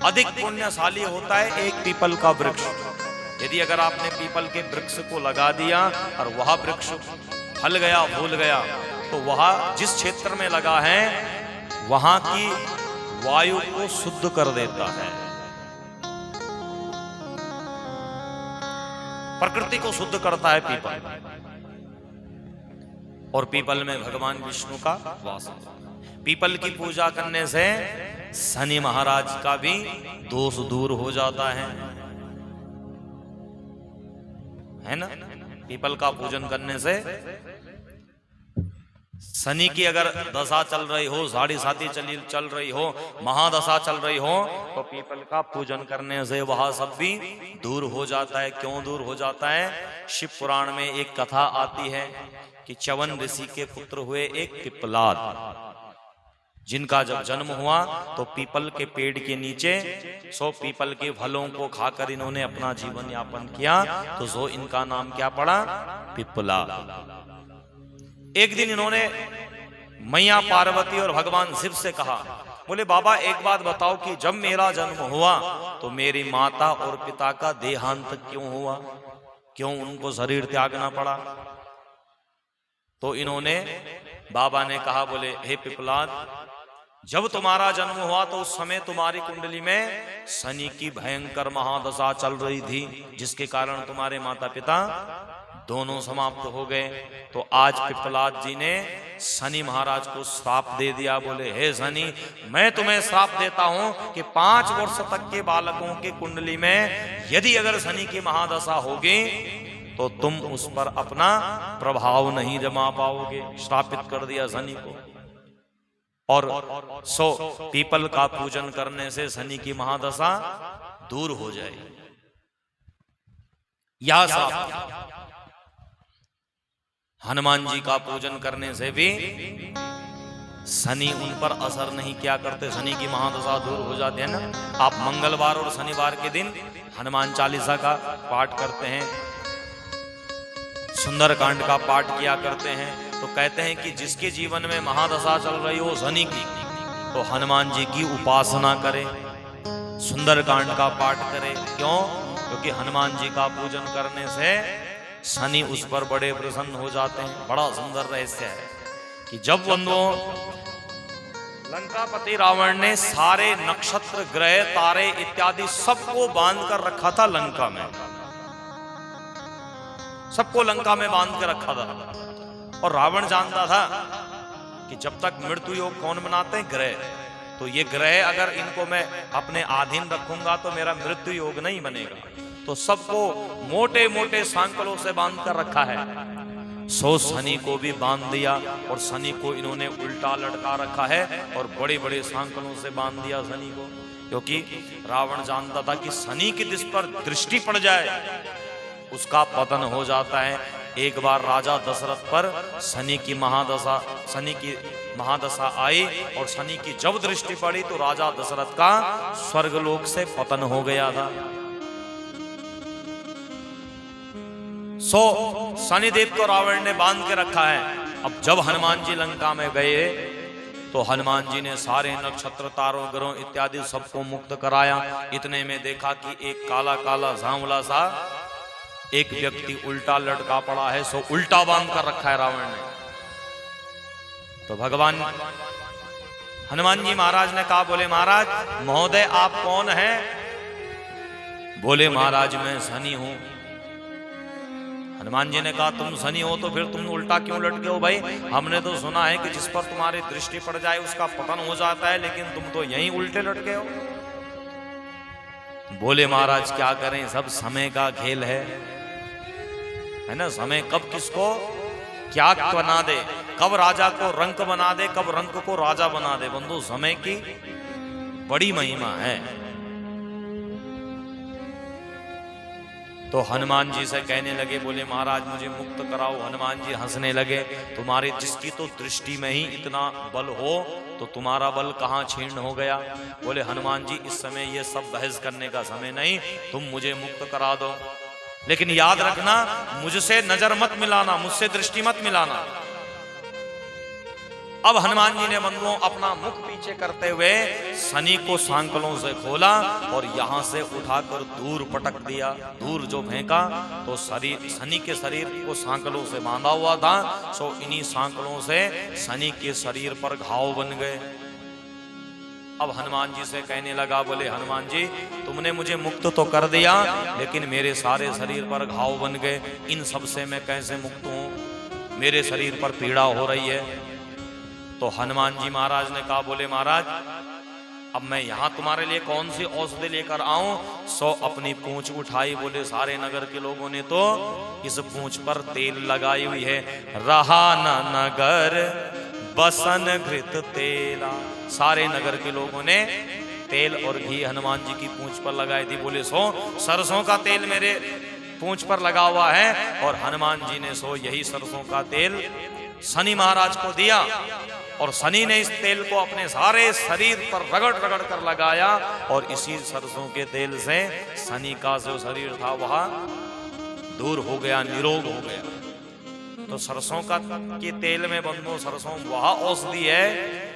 अधिक पुण्यशाली होता है एक पीपल का वृक्ष। यदि अगर आपने पीपल के वृक्ष को लगा दिया और वह वृक्ष फल गया, फूल गया, तो वह जिस क्षेत्र में लगा है वहां की वायु को शुद्ध कर देता है, प्रकृति को शुद्ध करता है पीपल। और पीपल में भगवान विष्णु का वास है। पीपल की पूजा करने से शनि महाराज का भी दोष दूर हो जाता है ना। पीपल का पूजन करने से शनि की अगर दशा चल रही हो, साढ़े साथी चल रही हो, महादशा चल रही हो, तो पीपल का पूजन करने से वह सब भी दूर हो जाता है। क्यों दूर हो जाता है? शिव पुराण में एक कथा आती है कि च्यवन ऋषि के पुत्र हुए एक पिप्पलाद, जिनका जब जन्म हुआ तो पीपल के पेड़ के नीचे सो पीपल के फलों को खाकर इन्होंने अपना जीवन यापन किया, तो सो इनका नाम क्या पड़ा? पिप्पला। एक दिन इन्होंने मैया पार्वती और भगवान शिव से कहा, बोले बाबा एक बात बताओ कि जब मेरा जन्म हुआ तो मेरी माता और पिता का देहांत क्यों हुआ, क्यों उनको शरीर त्यागना पड़ा। तो इन्होंने बाबा ने कहा, बोले हे पिपलाद, जब तुम्हारा जन्म हुआ तो उस समय तुम्हारी कुंडली में शनि की भयंकर महादशा चल रही थी, जिसके कारण तुम्हारे माता पिता दोनों समाप्त हो गए। तो आज पिपलाद जी ने शनि महाराज को श्राप दे दिया। बोले हे शनि, मैं तुम्हें श्राप देता हूं कि 5 वर्ष तक के बालकों की कुंडली में यदि अगर शनि की महादशा होगी तो तुम उस पर अपना प्रभाव नहीं जमा पाओगे। श्रापित कर दिया शनि को। और पीपल का पूजन करने से शनि की महादशा दूर हो जाएगी। या श्राप हनुमान जी का पूजन करने से भी शनि उन पर असर नहीं किया करते, शनि की महादशा दूर हो जाती है ना। आप मंगलवार और शनिवार के दिन हनुमान चालीसा का पाठ करते हैं, सुंदरकांड का पाठ किया करते हैं, तो कहते हैं कि जिसके जीवन में महादशा चल रही हो शनि की, तो हनुमान जी की उपासना करे, सुंदरकांड का पाठ करे। क्यों? क्योंकि हनुमान जी का पूजन करने से शनि उस पर बड़े प्रसन्न हो जाते हैं। बड़ा सुंदर रहस्य है कि जब बंधुओं लंकापति रावण ने सारे नक्षत्र, ग्रह, तारे इत्यादि सबको बांध कर रखा था लंका में, सबको लंका में बांध कर रखा था। और रावण जानता था कि जब तक मृत्यु योग कौन बनाते हैं? ग्रह। तो ये ग्रह अगर इनको मैं अपने अधीन रखूंगा तो मेरा मृत्यु योग नहीं बनेगा। तो सबको मोटे मोटे सांकलों से बांध कर रखा है। सो शनि को भी बांध दिया और शनि को इन्होंने उल्टा लटका रखा है और बड़े बड़े सांकलों से बांध दिया शनि को, क्योंकि रावण जानता था कि शनि की जिस पर दृष्टि पड़ जाए उसका पतन हो जाता है। एक बार राजा दशरथ पर शनि की महादशा आई और शनि की जब दृष्टि पड़ी तो राजा दशरथ का स्वर्गलोक से पतन हो गया था। सो शनिदेव को रावण ने बांध के रखा है। अब जब हनुमान जी लंका में गए तो हनुमान जी ने सारे नक्षत्र, तारों, ग्रहों इत्यादि सबको मुक्त कराया। इतने में देखा कि एक काला काला झांवला सा एक व्यक्ति उल्टा लटका पड़ा है। सो उल्टा बांध कर रखा है रावण ने। तो भगवान हनुमान जी महाराज ने कहा, बोले महाराज महोदय आप कौन हैं? बोले महाराज मैं शनि हूं। हनुमान जी ने कहा, तुम शनि हो तो फिर तुम उल्टा क्यों लटके हो भाई? हमने तो सुना है कि जिस पर तुम्हारी दृष्टि पड़ जाए उसका पतन हो जाता है, लेकिन तुम तो यहीं उल्टे लटके हो। बोले महाराज क्या करें, सब समय का खेल है ना। समय कब किसको क्या बना दे, कब राजा को रंक बना दे, कब रंक को राजा बना दे। बंधु समय की बड़ी महिमा है। तो हनुमान जी से कहने लगे, बोले महाराज मुझे मुक्त कराओ। हनुमान जी हंसने लगे, तुम्हारे जिसकी तो दृष्टि में ही इतना बल हो तो तुम्हारा बल कहाँ छीर्ण हो गया। बोले हनुमान जी इस समय ये सब बहस करने का समय नहीं, तुम मुझे मुक्त करा दो, लेकिन याद रखना मुझसे नजर मत मिलाना, मुझसे दृष्टि मत मिलाना। अब हनुमान जी ने बंधुओं अपना मुख पीछे करते हुए शनि को सांकलों से खोला और यहां से उठाकर दूर पटक दिया। दूर जो फेंका तो शनि के शरीर को सांकलों से बांधा हुआ था। सो इन्हीं सांकलों से शनि के शरीर पर घाव बन गए। अब हनुमान जी से कहने लगा, बोले हनुमान जी तुमने मुझे मुक्त तो कर दिया, लेकिन मेरे सारे शरीर पर घाव बन गए। इन सब से मैं कैसे मुक्त हूं? मेरे शरीर पर पीड़ा हो रही है। तो हनुमान जी महाराज ने कहा, बोले महाराज अब मैं यहाँ तुम्हारे लिए कौन सी औषधि लेकर आऊं? सो अपनी पूंछ उठाई। बोले सारे नगर के लोगों ने तो इस पूंछ पर तेल लगाई हुई है। रहा न नगर बसन घृत तेला। सारे नगर के लोगों ने तेल और घी हनुमान जी की पूंछ पर लगाई थी। बोले सो सरसों का तेल मेरे पूंछ पर लगा हुआ है। और हनुमान जी ने सो यही सरसों का तेल शनि महाराज को दिया और शनि ने इस तेल को अपने सारे शरीर पर रगड़ रगड़ कर लगाया और इसी सरसों के तेल से शनि का जो शरीर था वह दूर हो गया, निरोग हो गया। तो सरसों का के तेल में बंधो, सरसों वह औषधि है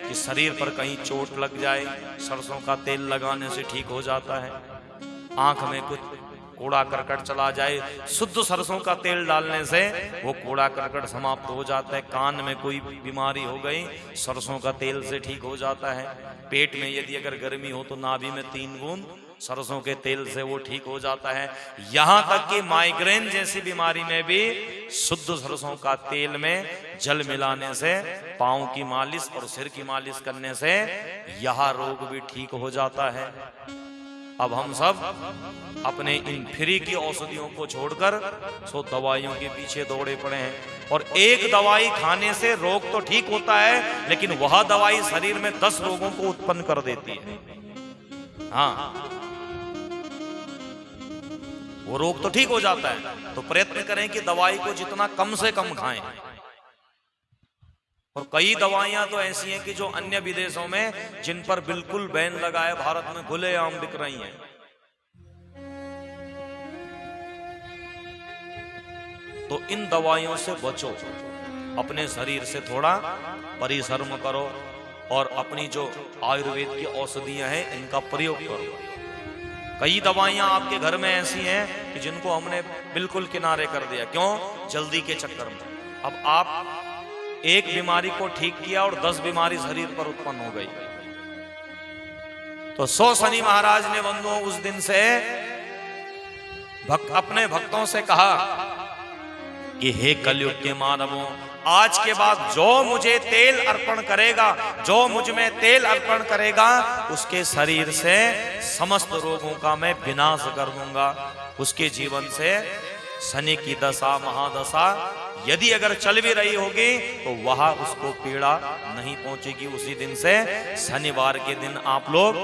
कि शरीर पर कहीं चोट लग जाए, सरसों का तेल लगाने से ठीक हो जाता है। आंख में कुछ कूड़ा करकट चला जाए, शुद्ध सरसों का तेल डालने से वो कूड़ा करकट समाप्त हो जाता है। कान में कोई बीमारी हो गई, सरसों का तेल से ठीक हो जाता है। पेट में यदि अगर गर्मी हो तो नाभि में 3 बूंद सरसों के तेल से वो ठीक हो जाता है। यहां तक कि माइग्रेन जैसी बीमारी में भी शुद्ध सरसों का तेल में जल मिलाने से, पांव की मालिश और सिर की मालिश करने से यह रोग भी ठीक हो जाता है। अब हम सब अपने इन फ्री की औषधियों को छोड़कर सो दवाइयों के पीछे दौड़े पड़े हैं। और एक दवाई खाने से रोग तो ठीक होता है, लेकिन वह दवाई शरीर में 10 रोगों को उत्पन्न कर देती है। हाँ, वो रोग तो ठीक हो जाता है, तो प्रयत्न करें कि दवाई को जितना कम से कम खाएं। और कई दवाइयां तो ऐसी हैं कि जो अन्य विदेशों में जिन पर बिल्कुल बैन लगा है, भारत में खुलेआम बिक रही हैं। तो इन दवाइयों से बचो, अपने शरीर से थोड़ा परिश्रम करो और अपनी जो आयुर्वेद की औषधियां हैं इनका प्रयोग करो। कई दवाइयां आपके घर में ऐसी हैं कि जिनको हमने बिल्कुल किनारे कर दिया। क्यों? जल्दी के चक्कर में। अब आप एक बीमारी को ठीक किया और 10 बीमारी शरीर पर उत्पन्न हो गई। तो सो शनि महाराज ने बंधुओं उस दिन से अपने भक्तों से कहा कि हे कलयुग के मानवों, आज के बाद जो मुझे तेल अर्पण करेगा, जो मुझ में तेल अर्पण करेगा, उसके शरीर से समस्त रोगों का मैं विनाश कर दूंगा। उसके जीवन से शनि की दशा, महादशा यदि अगर चल भी रही होगी तो वह उसको पीड़ा नहीं पहुंचेगी। उसी दिन से शनिवार के दिन आप लोग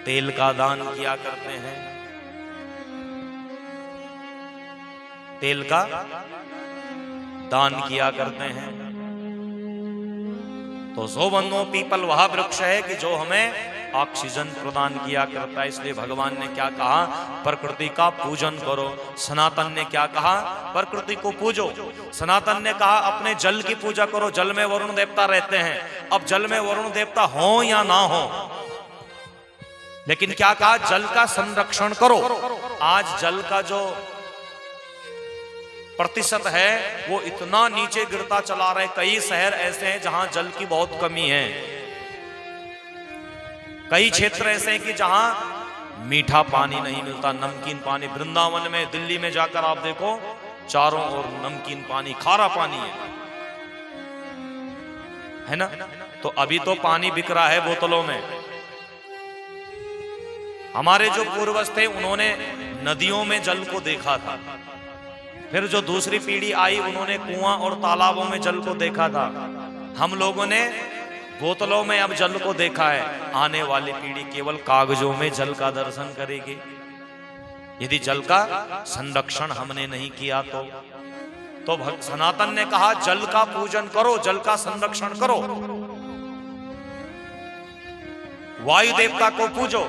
तेल का दान किया करते हैं। तेल का दान किया करते हैं। तो सो बंधुओं, पीपल वह वृक्ष है कि जो हमें ऑक्सीजन प्रदान किया करता है। इसलिए भगवान ने क्या कहा? प्रकृति का पूजन करो। सनातन ने क्या कहा? प्रकृति को पूजो। सनातन ने कहा अपने जल की पूजा करो। जल में वरुण देवता रहते हैं। अब जल में वरुण देवता हो या ना हो, लेकिन क्या कहा? जल का संरक्षण करो। आज जल का जो प्रतिशत है वो इतना नीचे गिरता चला रहा है। कई शहर ऐसे हैं जहां जल की बहुत कमी है। कई क्षेत्र ऐसे हैं कि जहां मीठा पानी नहीं मिलता, नमकीन पानी। वृंदावन में, दिल्ली में जाकर आप देखो, चारों ओर नमकीन पानी, खारा पानी है ना। तो अभी तो पानी बिक रहा है बोतलों में। हमारे जो पूर्वज थे उन्होंने नदियों में जल को देखा था। फिर जो दूसरी पीढ़ी आई उन्होंने कुआं और तालाबों में जल को देखा था। हम लोगों ने बोतलों में अब जल को देखा है। आने वाली पीढ़ी केवल कागजों में जल का दर्शन करेगी। यदि जल का संरक्षण हमने नहीं किया तो सनातन ने कहा जल का पूजन करो, जल का संरक्षण करो। वायु देवता को पूजो।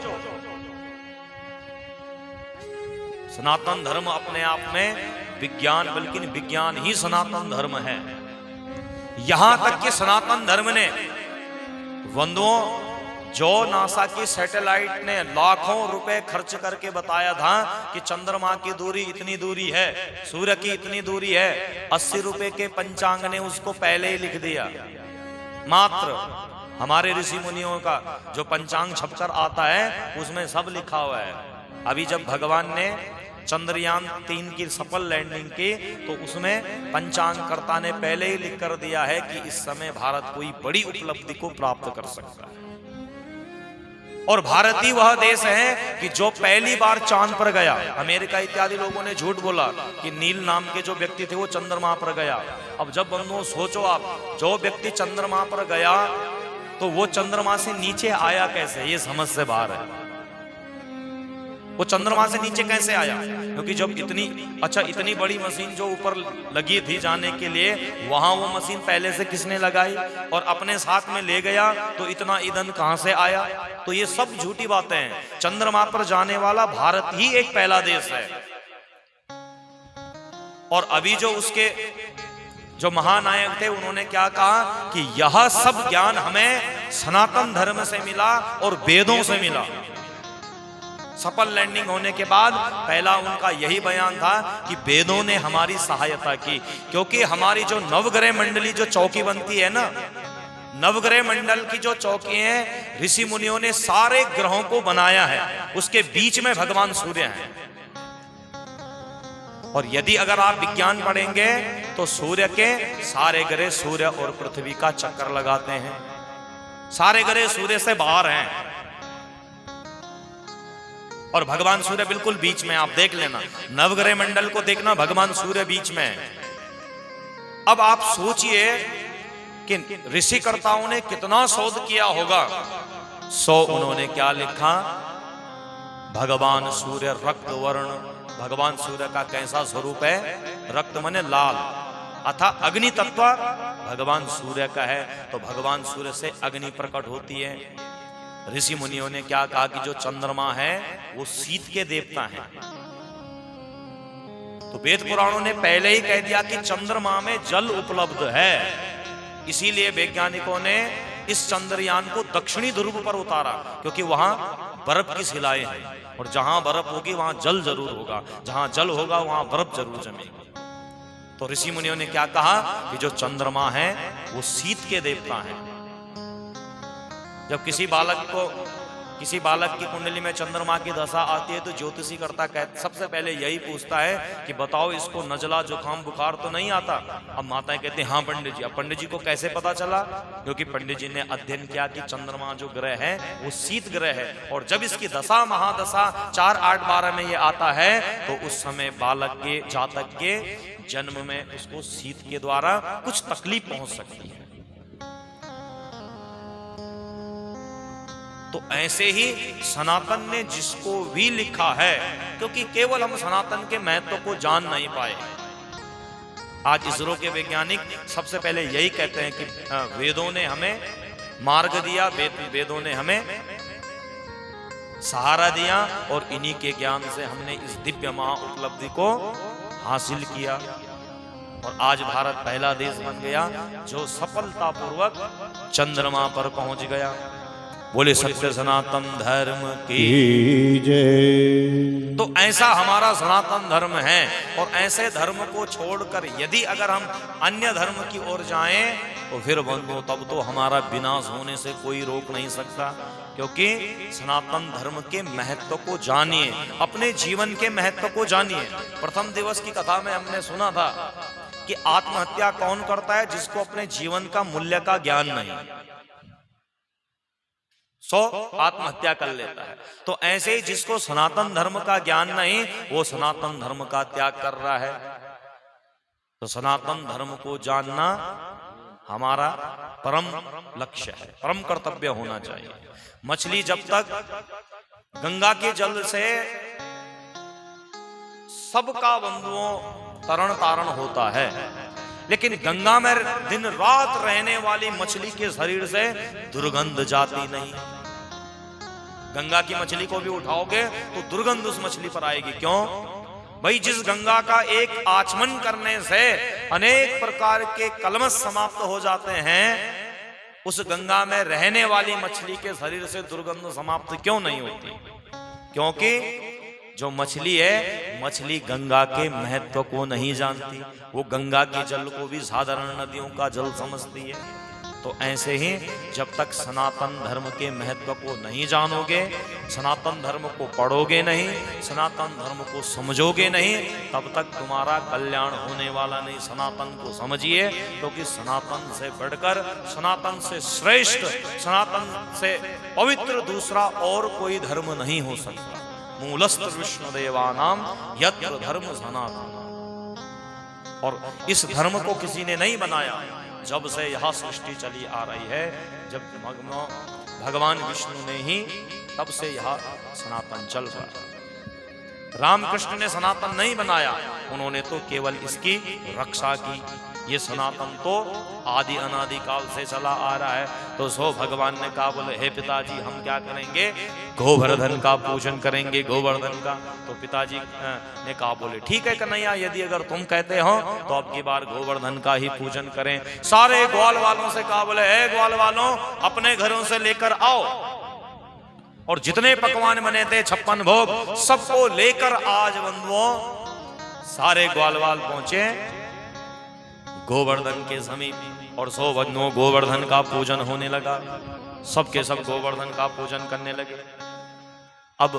सनातन धर्म अपने आप में विज्ञान, बल्कि विज्ञान ही सनातन धर्म है। यहां तक कि सनातन धर्म ने बंधुओं, जो नासा की सैटेलाइट ने लाखों रुपए खर्च करके बताया था कि चंद्रमा की दूरी इतनी दूरी है, सूर्य की इतनी दूरी है, 80 रुपए के पंचांग ने उसको पहले ही लिख दिया। मात्र हमारे ऋषि मुनियों का जो पंचांग छपकर आता है उसमें सब लिखा हुआ है। अभी जब भगवान ने चंद्रयान 3 की सफल लैंडिंग की तो उसमें पंचांगकर्ता ने पहले ही लिख कर दिया है कि इस समय भारत कोई बड़ी उपलब्धि को प्राप्त कर सकता है। और भारत ही वह देश है कि जो पहली बार चांद पर गया। अमेरिका इत्यादि लोगों ने झूठ बोला कि नील नाम के जो व्यक्ति थे वो चंद्रमा पर गया। अब जब बंधुओं सोचो आप, जो व्यक्ति चंद्रमा पर गया तो वो चंद्रमा से नीचे आया कैसे? ये समझ से बाहर है। वो चंद्रमा से नीचे कैसे आया? क्योंकि जब इतनी बड़ी मशीन जो ऊपर लगी थी जाने के लिए, वहां वो मशीन पहले से किसने लगाई और अपने साथ में ले गया, तो इतना ईंधन कहां से आया? तो ये सब झूठी बातें हैं। चंद्रमा पर जाने वाला भारत ही एक पहला देश है। और अभी जो उसके जो महानायक थे उन्होंने क्या कहा कि यह सब ज्ञान हमें सनातन धर्म से मिला और वेदों से मिला। सफल लैंडिंग होने के बाद पहला उनका यही बयान था कि वेदों ने हमारी सहायता की, क्योंकि हमारी जो नवग्रह मंडली जो चौकी बनती है ना, नवग्रह मंडल की जो चौकी है, ऋषि मुनियों ने सारे ग्रहों को बनाया है, उसके बीच में भगवान सूर्य हैं। और यदि अगर आप विज्ञान पढ़ेंगे तो सूर्य के सारे ग्रह सूर्य और पृथ्वी का चक्कर लगाते हैं, सारे ग्रह सूर्य से बाहर हैं और भगवान सूर्य बिल्कुल बीच में। आप देख लेना, नवग्रह मंडल को देखना, भगवान सूर्य बीच में है। अब आप सोचिए कि ऋषिकर्ताओं ने कितना शोध किया होगा। उन्होंने क्या लिखा, भगवान सूर्य रक्त वर्ण, भगवान सूर्य का कैसा स्वरूप है, रक्त माने लाल, अथा अग्नि तत्व भगवान सूर्य का है, तो भगवान सूर्य से अग्नि प्रकट होती है। ऋषि मुनियों ने क्या कहा कि जो चंद्रमा है वो शीत के देवता हैं। तो वेद पुराणों ने पहले ही कह दिया कि चंद्रमा में जल उपलब्ध है, इसीलिए वैज्ञानिकों ने इस चंद्रयान को दक्षिणी ध्रुव पर उतारा, क्योंकि वहां बर्फ की शिलाएं हैं और जहां बर्फ होगी वहां जल जरूर होगा, जहां जल होगा वहां बर्फ जरूर जमेगी। तो ऋषि मुनियों ने क्या कहा कि जो चंद्रमा है वो शीत के देवता हैं। जब किसी बालक की कुंडली में चंद्रमा की दशा आती है तो ज्योतिषी करता सबसे पहले यही पूछता है कि बताओ इसको नजला जुकाम बुखार तो नहीं आता। अब माताएं कहती हैं हाँ पंडित जी। अब पंडित जी को कैसे पता चला, क्योंकि पंडित जी ने अध्ययन किया कि चंद्रमा जो ग्रह है वो शीत ग्रह है, और जब इसकी दशा महादशा 4, 8, 12 में ये आता है तो उस समय बालक के जातक के जन्म में उसको शीत के द्वारा कुछ तकलीफ पहुंच सकती है। तो ऐसे ही सनातन ने जिसको भी लिखा है, क्योंकि केवल हम सनातन के महत्व को जान नहीं पाए। आज इसरो के वैज्ञानिक सबसे पहले यही कहते हैं कि वेदों ने हमें मार्ग दिया, वेदों ने हमें सहारा दिया और इन्हीं के ज्ञान से हमने इस दिव्य महा उपलब्धि को हासिल किया। और आज भारत पहला देश बन गया जो सफलतापूर्वक चंद्रमा पर पहुंच गया। बोले सत्य सनातन धर्म की जय। तो ऐसा हमारा सनातन धर्म है, और ऐसे धर्म को छोड़कर यदि अगर हम अन्य धर्म की ओर जाएं तो फिर बंधु तब तो हमारा विनाश होने से कोई रोक नहीं सकता। क्योंकि सनातन धर्म के महत्व को जानिए, अपने जीवन के महत्व को जानिए। प्रथम दिवस की कथा में हमने सुना था कि आत्महत्या कौन करता है, जिसको अपने जीवन का मूल्य का ज्ञान नहीं, आत्महत्या कर लेता है। तो ऐसे ही जिसको सनातन धर्म का ज्ञान नहीं, वो सनातन धर्म का त्याग कर रहा है। तो सनातन धर्म को जानना हमारा परम लक्ष्य है, परम कर्तव्य होना चाहिए। मछली जब तक गंगा के जल से सबका बंधुओं तरण तारण होता है, लेकिन गंगा में दिन रात रहने वाली मछली के शरीर से दुर्गंध जाती नहीं। गंगा की मछली को भी उठाओगे तो दुर्गंध उस मछली पर आएगी। क्यों भाई? जिस गंगा का एक आचमन करने से अनेक प्रकार के कलमश समाप्त हो जाते हैं, उस गंगा में रहने वाली मछली के शरीर से दुर्गंध समाप्त क्यों नहीं होती? क्योंकि जो मछली है, मछली गंगा के महत्व को नहीं जानती, वो गंगा के जल को भी साधारण नदियों का जल समझती है। तो ऐसे ही जब तक सनातन धर्म के महत्व को नहीं जानोगे, सनातन धर्म को पढ़ोगे नहीं, सनातन धर्म को समझोगे नहीं, तब तक तुम्हारा कल्याण होने वाला नहीं। सनातन को समझिए, क्योंकि सनातन से बढ़कर, सनातन से श्रेष्ठ, सनातन से पवित्र दूसरा और कोई धर्म नहीं हो सकता। मूलस्त विष्णुदेवानाम यत्र धर्म सनातन। और इस धर्म को किसी ने नहीं बनाया। जब से यह सृष्टि चली आ रही है, जब भगवान विष्णु ने ही, तब से यह सनातन चल रहा है। रामकृष्ण ने सनातन नहीं बनाया, उन्होंने तो केवल इसकी रक्षा की, ये सनातन तो आदि अनादि काल से चला आ रहा है। तो सो भगवान ने कहा, बोले हे पिताजी हम क्या करेंगे, गोवर्धन का पूजन करेंगे, गोवर्धन का। तो पिताजी ने कहा, बोले ठीक है कन्हैया, यदि अगर तुम कहते हो तो अब की बार गोवर्धन का ही पूजन करें। सारे ग्वाल वालों से कहा, बोले हे ग्वाल वालों, अपने घरों से लेकर आओ और जितने पकवान बने थे 56 भोग सबको लेकर आज बंधुओं सारे ग्वालवाल पहुंचे गोवर्धन के समीप। और सो बंधुओं गोवर्धन का पूजन होने लगा, सबके सब गोवर्धन का पूजन करने लगे। अब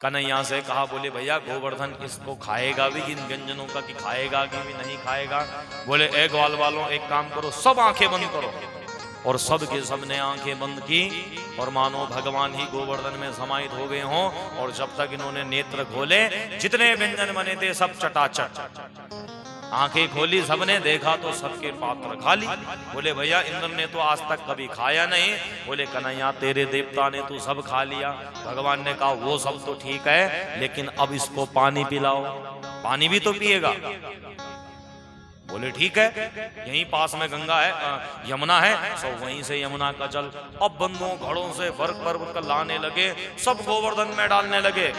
कन्हैया से कहा, बोले भैया गोवर्धन इसको खाएगा भी इन व्यंजनों का, कि खाएगा कि भी नहीं खाएगा। बोले ए ग्वाल वालों एक काम करो, सब आंखें बंद करो। और सब के सब ने आंखें बंद की और मानो भगवान ही गोवर्धन में समाहित हो गए हों। और जब तक इन्होंने नेत्र खोले जितने व्यंजन बने थे सब चटाचट। आंखें खोली, सबने देखा तो सबके पात्र खाली। बोले भैया इंद्र ने तो आज तक कभी खाया नहीं। बोले कन्हैया तेरे देवता ने तो सब खा लिया। भगवान ने कहा वो सब तो ठीक है, लेकिन अब इसको पानी पिलाओ, पानी भी तो पिएगा। बोले ठीक है, यहीं पास में गंगा है, यमुना है, सो वहीं से यमुना का जल अब बंदों घड़ों से भर कर लाने लगे, सब गोवर्धन में डालने लगे।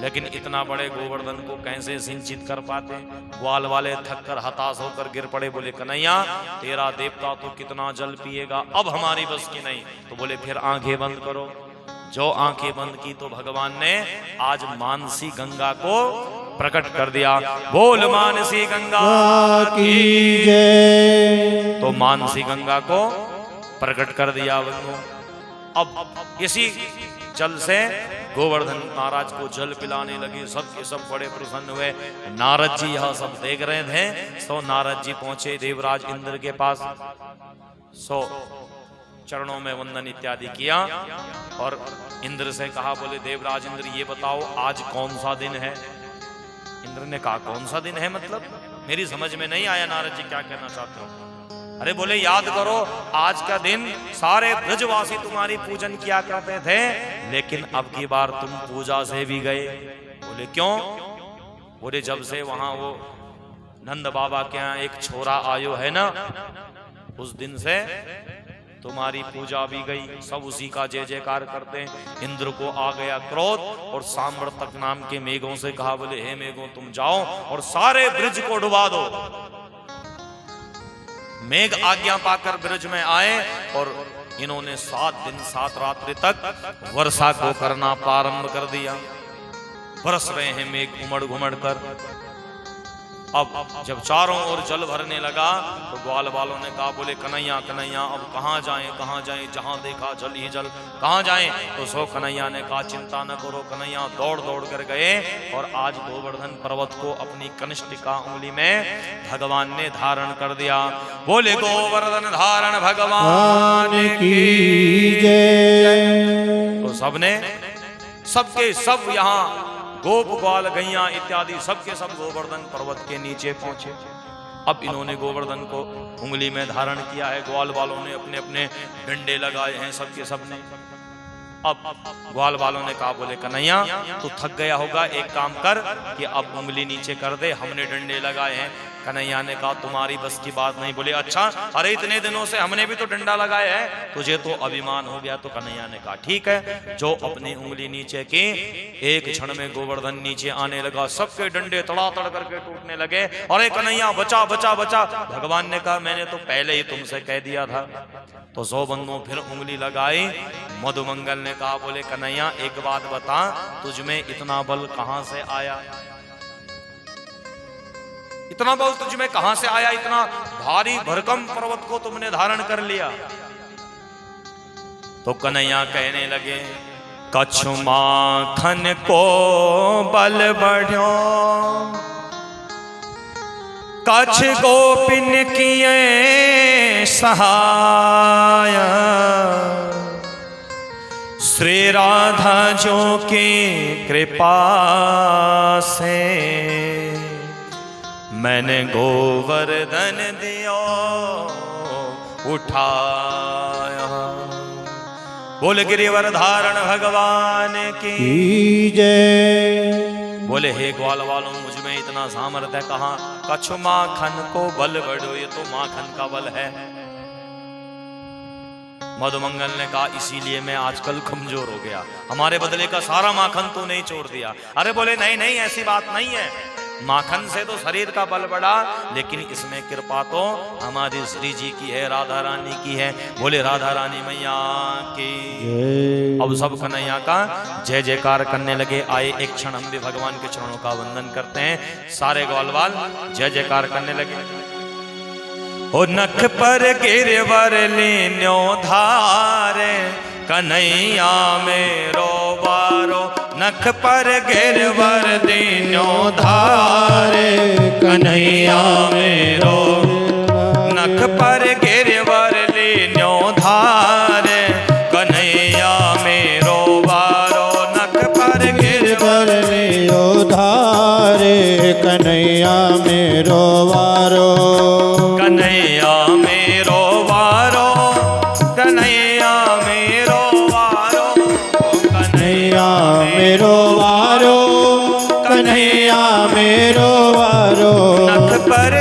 लेकिन इतना बड़े गोवर्धन को कैसे सिंचित कर पाते। ग्वाल वाले थक कर हताश होकर गिर पड़े। बोले कन्हैया तेरा देवता तो कितना जल पिएगा, अब हमारी बस की नहीं। तो बोले फिर आंखें बंद करो। जो आंखें बंद की तो भगवान ने आज मानसी गंगा को प्रकट कर दिया। बोल मानसी गंगा की जय। तो मानसी गंगा को प्रकट कर दिया। अब इसी जल से गोवर्धन महाराज को जल पिलाने लगे। सब के सब बड़े प्रसन्न हुए। नारद जी यह सब देख रहे थे। सो नारद जी पहुंचे देवराज इंद्र के पास। सो चरणों में वंदन इत्यादि किया और इंद्र से कहा, बोले देवराज इंद्र ये बताओ आज कौन सा दिन है। इंद्र ने कहा कौन सा दिन है, मतलब मेरी समझ में नहीं आया नारद जी क्या कहना चाहते हो। अरे बोले याद करो आज का दिन सारे ब्रजवासी तुम्हारी पूजन किया करते थे, लेकिन अब की बार तुम पूजा से भी गए। बोले क्यों। बोले जब से वहां वो नंद बाबा के यहाँ एक छोरा आयो है ना, उस दिन से तुम्हारी पूजा भी गई। सब उसी का जय जयकार करते हैं। इंद्र को आ गया क्रोध और सांवर्तक नाम के मेघों से कहा, बोले हे मेघों तुम जाओ और सारे ब्रज को डुबा दो। मेघ आज्ञा पाकर ब्रज में आए और इन्होंने 7 दिन 7 रात्रि तक वर्षा को करना प्रारंभ कर दिया। बरस रहे हैं मेघ उमड़ घुमड़ कर। अब जब चारों ओर जल भरने लगा तो ग्वाल वालों ने कहा, बोले कन्हैया कन्हैया अब कहाँ जाएं, जहां देखा जल ही जल, कहाँ जाएं। तो सो कन्हैया ने कहा चिंता न करो। कन्हैया दौड़ दौड़ कर गए और आज गोवर्धन पर्वत को अपनी कनिष्ठिका उंगली में भगवान ने धारण कर दिया। बोले गोवर्धन धारण भगवान की जय। तो सबने सबके सब यहाँ गोप ग्वाल गैया इत्यादि सबके सब गोवर्धन पर्वत के नीचे पहुंचे। अब इन्होंने गोवर्धन को उंगली में धारण किया है। ग्वाल वालों ने अपने अपने डंडे लगाए हैं सबके सब ने। अब ग्वाल वालों ने कहा, बोले कन्हैया तू थक गया होगा, एक काम कर कि अब उंगली नीचे कर दे, हमने डंडे लगाए हैं। कन्हैया ने कहा तुम्हारी बस की बात नहीं। बोले अच्छा, अरे इतने दिनों से हमने भी तो डंडा लगाया है, तुझे तो अभिमान हो गया। तो कन्हैया ने कहा ठीक है। जो अपनी उंगली नीचे की, एक क्षण में गोवर्धन नीचे आने लगा। सबके डंडे तड़ातड़ करके टूटने लगे। अरे कन्हैया बचा बचा बचा। भगवान ने कहा मैंने तो पहले ही तुमसे कह दिया था। तो 100 बंदों फिर उंगली लगाई। मधुमंगल ने कहा, बोले कन्हैया एक बात बता, तुझमें इतना बल कहां से आया, इतना बल तुझमें कहां से आया, इतना भारी भरकम पर्वत को तुमने धारण कर लिया। तो कन्हैया कहने लगे, कछु माखन को बल बढ़्यो, कछ गोपिन किए सहाय, श्री राधा जो की कृपा से, मैंने गोवर्धन दियो उठाया। बोल गिरिवर धारण भगवान की जय। बोले हे ग्वाल वालों, मुझ में इतना सामर्थ्य कहाँ? कछु माखन को बल बढ़ो, ये तो माखन का बल है। मधुमंगल ने कहा इसीलिए मैं आजकल कमजोर हो गया, हमारे बदले का सारा माखन तूने ही छोड़ दिया। अरे बोले नहीं नहीं, ऐसी बात नहीं है, माखन से तो शरीर का बल बढ़ा, लेकिन इसमें कृपा तो हमारी श्री जी की है, राधा रानी की है। बोले राधा रानी मैया की। अब सब कन्हैया का जय जयकार करने लगे। आए एक क्षण हम भी भगवान के चरणों का वंदन करते हैं। सारे ग्वालवाल जय जयकार करने लगे। ओ नख पर गिरवर लीन्यो धारे, कन्हैया मेरो बारो। नख पर गिरवर लीन्यो धारे, कन्हैया मेरो। नख पर गिरवर लीन्यो धारे, कन्हैया मेरो बारो। नख पर गिरवर लीन्यो धारे, कन्हैया मेरो वारो। कन्हैया मेरो वारो, कन्हैया मेरो वारो। कन्हैया मेरो वारो, कन्हैया मेरो वारो। नख पर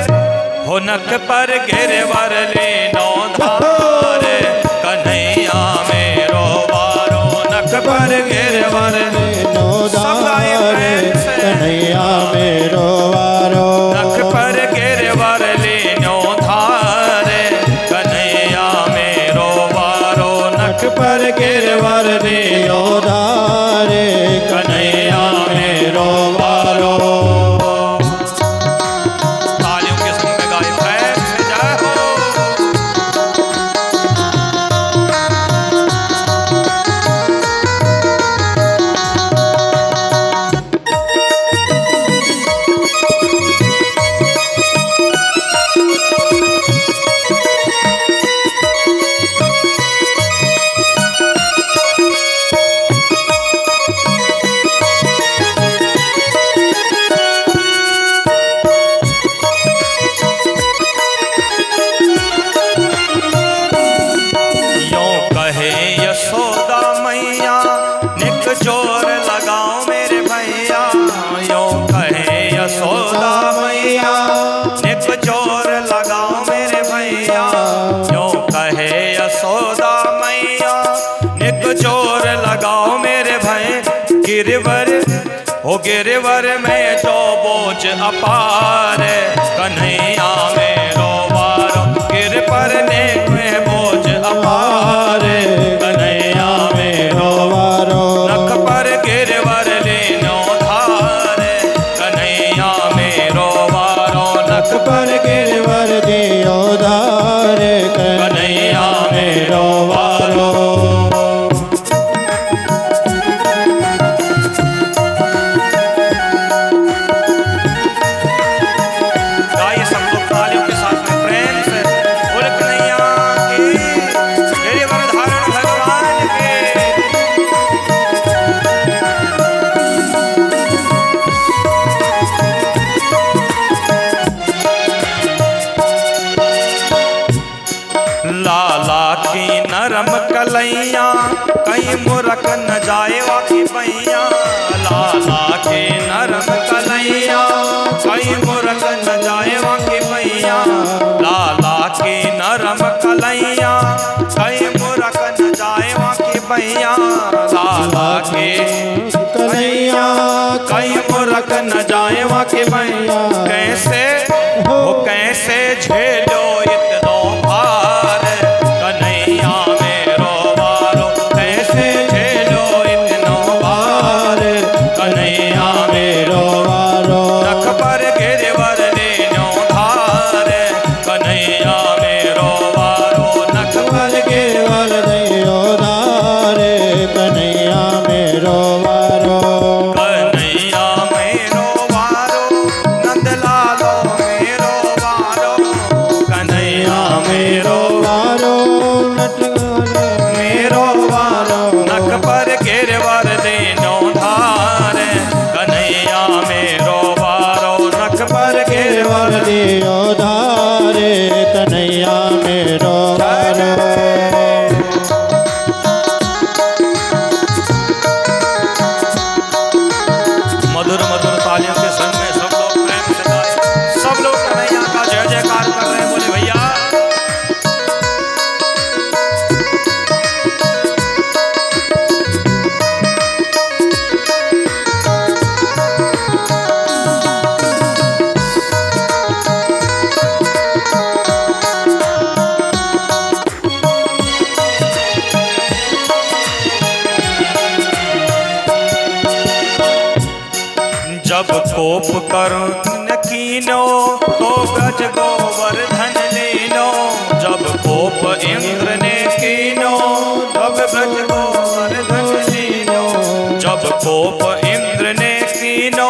हो नख पर गिरवर लीन्यो धारे, कन्हैया मेरो वारो। नख पर गिरवर लीन्यो धारे, कन्हैया मेरो वारो। नख पर गिरवर लीन्यो धारे, कन्हैया मेरो वारो। नख पर गिरवर लीन्यो धारे, कन्हैया मेरो वारो। तालियों के संग में गाए प्रेम से जय हो। गिरवर हो गिरवर में जो बोझ अपार, कन्हैया मेरो वारो। गिर पर ने में बोझ अपार, कन्हैया मेरो वारो। नख पर गिरवर लीन्यो धारे, कन्हैया मेरो वारो। नख पर गिरवर लीन्यो धारे, कन्हैया मेरो वारो। नरम कलैया कहीं मुरक न जाए वाकी पैया। लाला के नरम कलैया कहीं मुरक न जाए वाकी पैया। लाला के नरम कलैया कहीं मुरक न जाए वाकी पैया। लाला के कलैया कहीं मुरक न जाए वाकी पैया। कैसे हो कैसे झेलो इतनो भार, कन्हैया मेरो वारो। कैसे झेलो इतनो भार, कन्हैया मेरो वारो। नख पर गिरवर लीन्यो धारे, कन्हैया मेरो वारो। नख पर गिरवर लीन्यो धारे, कन्हैया मेरो वारो। कन्हैया मेरो वारो। नंद लालो करो कीनो तो ब्रज गोवर्धन लीनो। जब कोप इंद्र ने कीनो तब ब्रज गोवर्धन लीनो। जब कोप इंद्र ने कीनो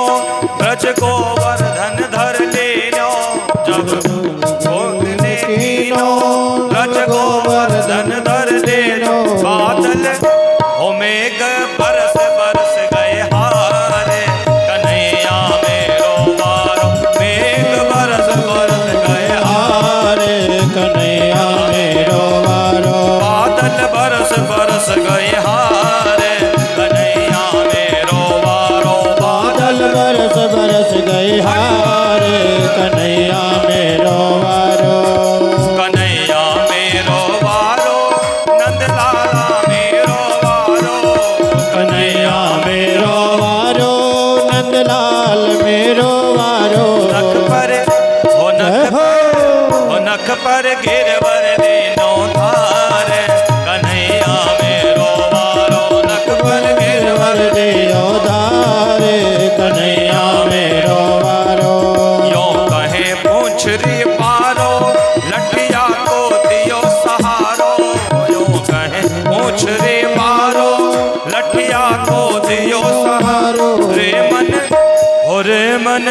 ब्रज गोवर्धन धर लेनो। जब कोप ने कीनो ब्रज गोवर्धन धर लेनो। बादल हो मेघ बरस बरस गए हारे कन्हैया मेरो वारो। मेघ बरस बरस गए हारे कन्हैया मेरो वारो। बादल बरस बरस गए हारे कन्हैया मेरो वारो। बादल बरस बरस गए हारे कन्हैया मेरो वारो। कन्हैया मेरो वारो नंदलाला मेरो वारो। कन्हैया मेरो वारो नंदलाल मेरो वारो। नख पर हो नख पर गिरवर दीनो धारे कन्हैया मेरो वारो। नख पर गिरवर देयो धारे कन्हैया मेरो वारो। यो कहे पूछ रे पारो लठिया को दियो सहारो। यो कहे पूछ रे पारो लठिया को दियो सहारो। रे मन हो रे मन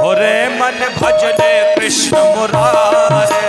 हो रे मन भजले कृष्ण मुरारे।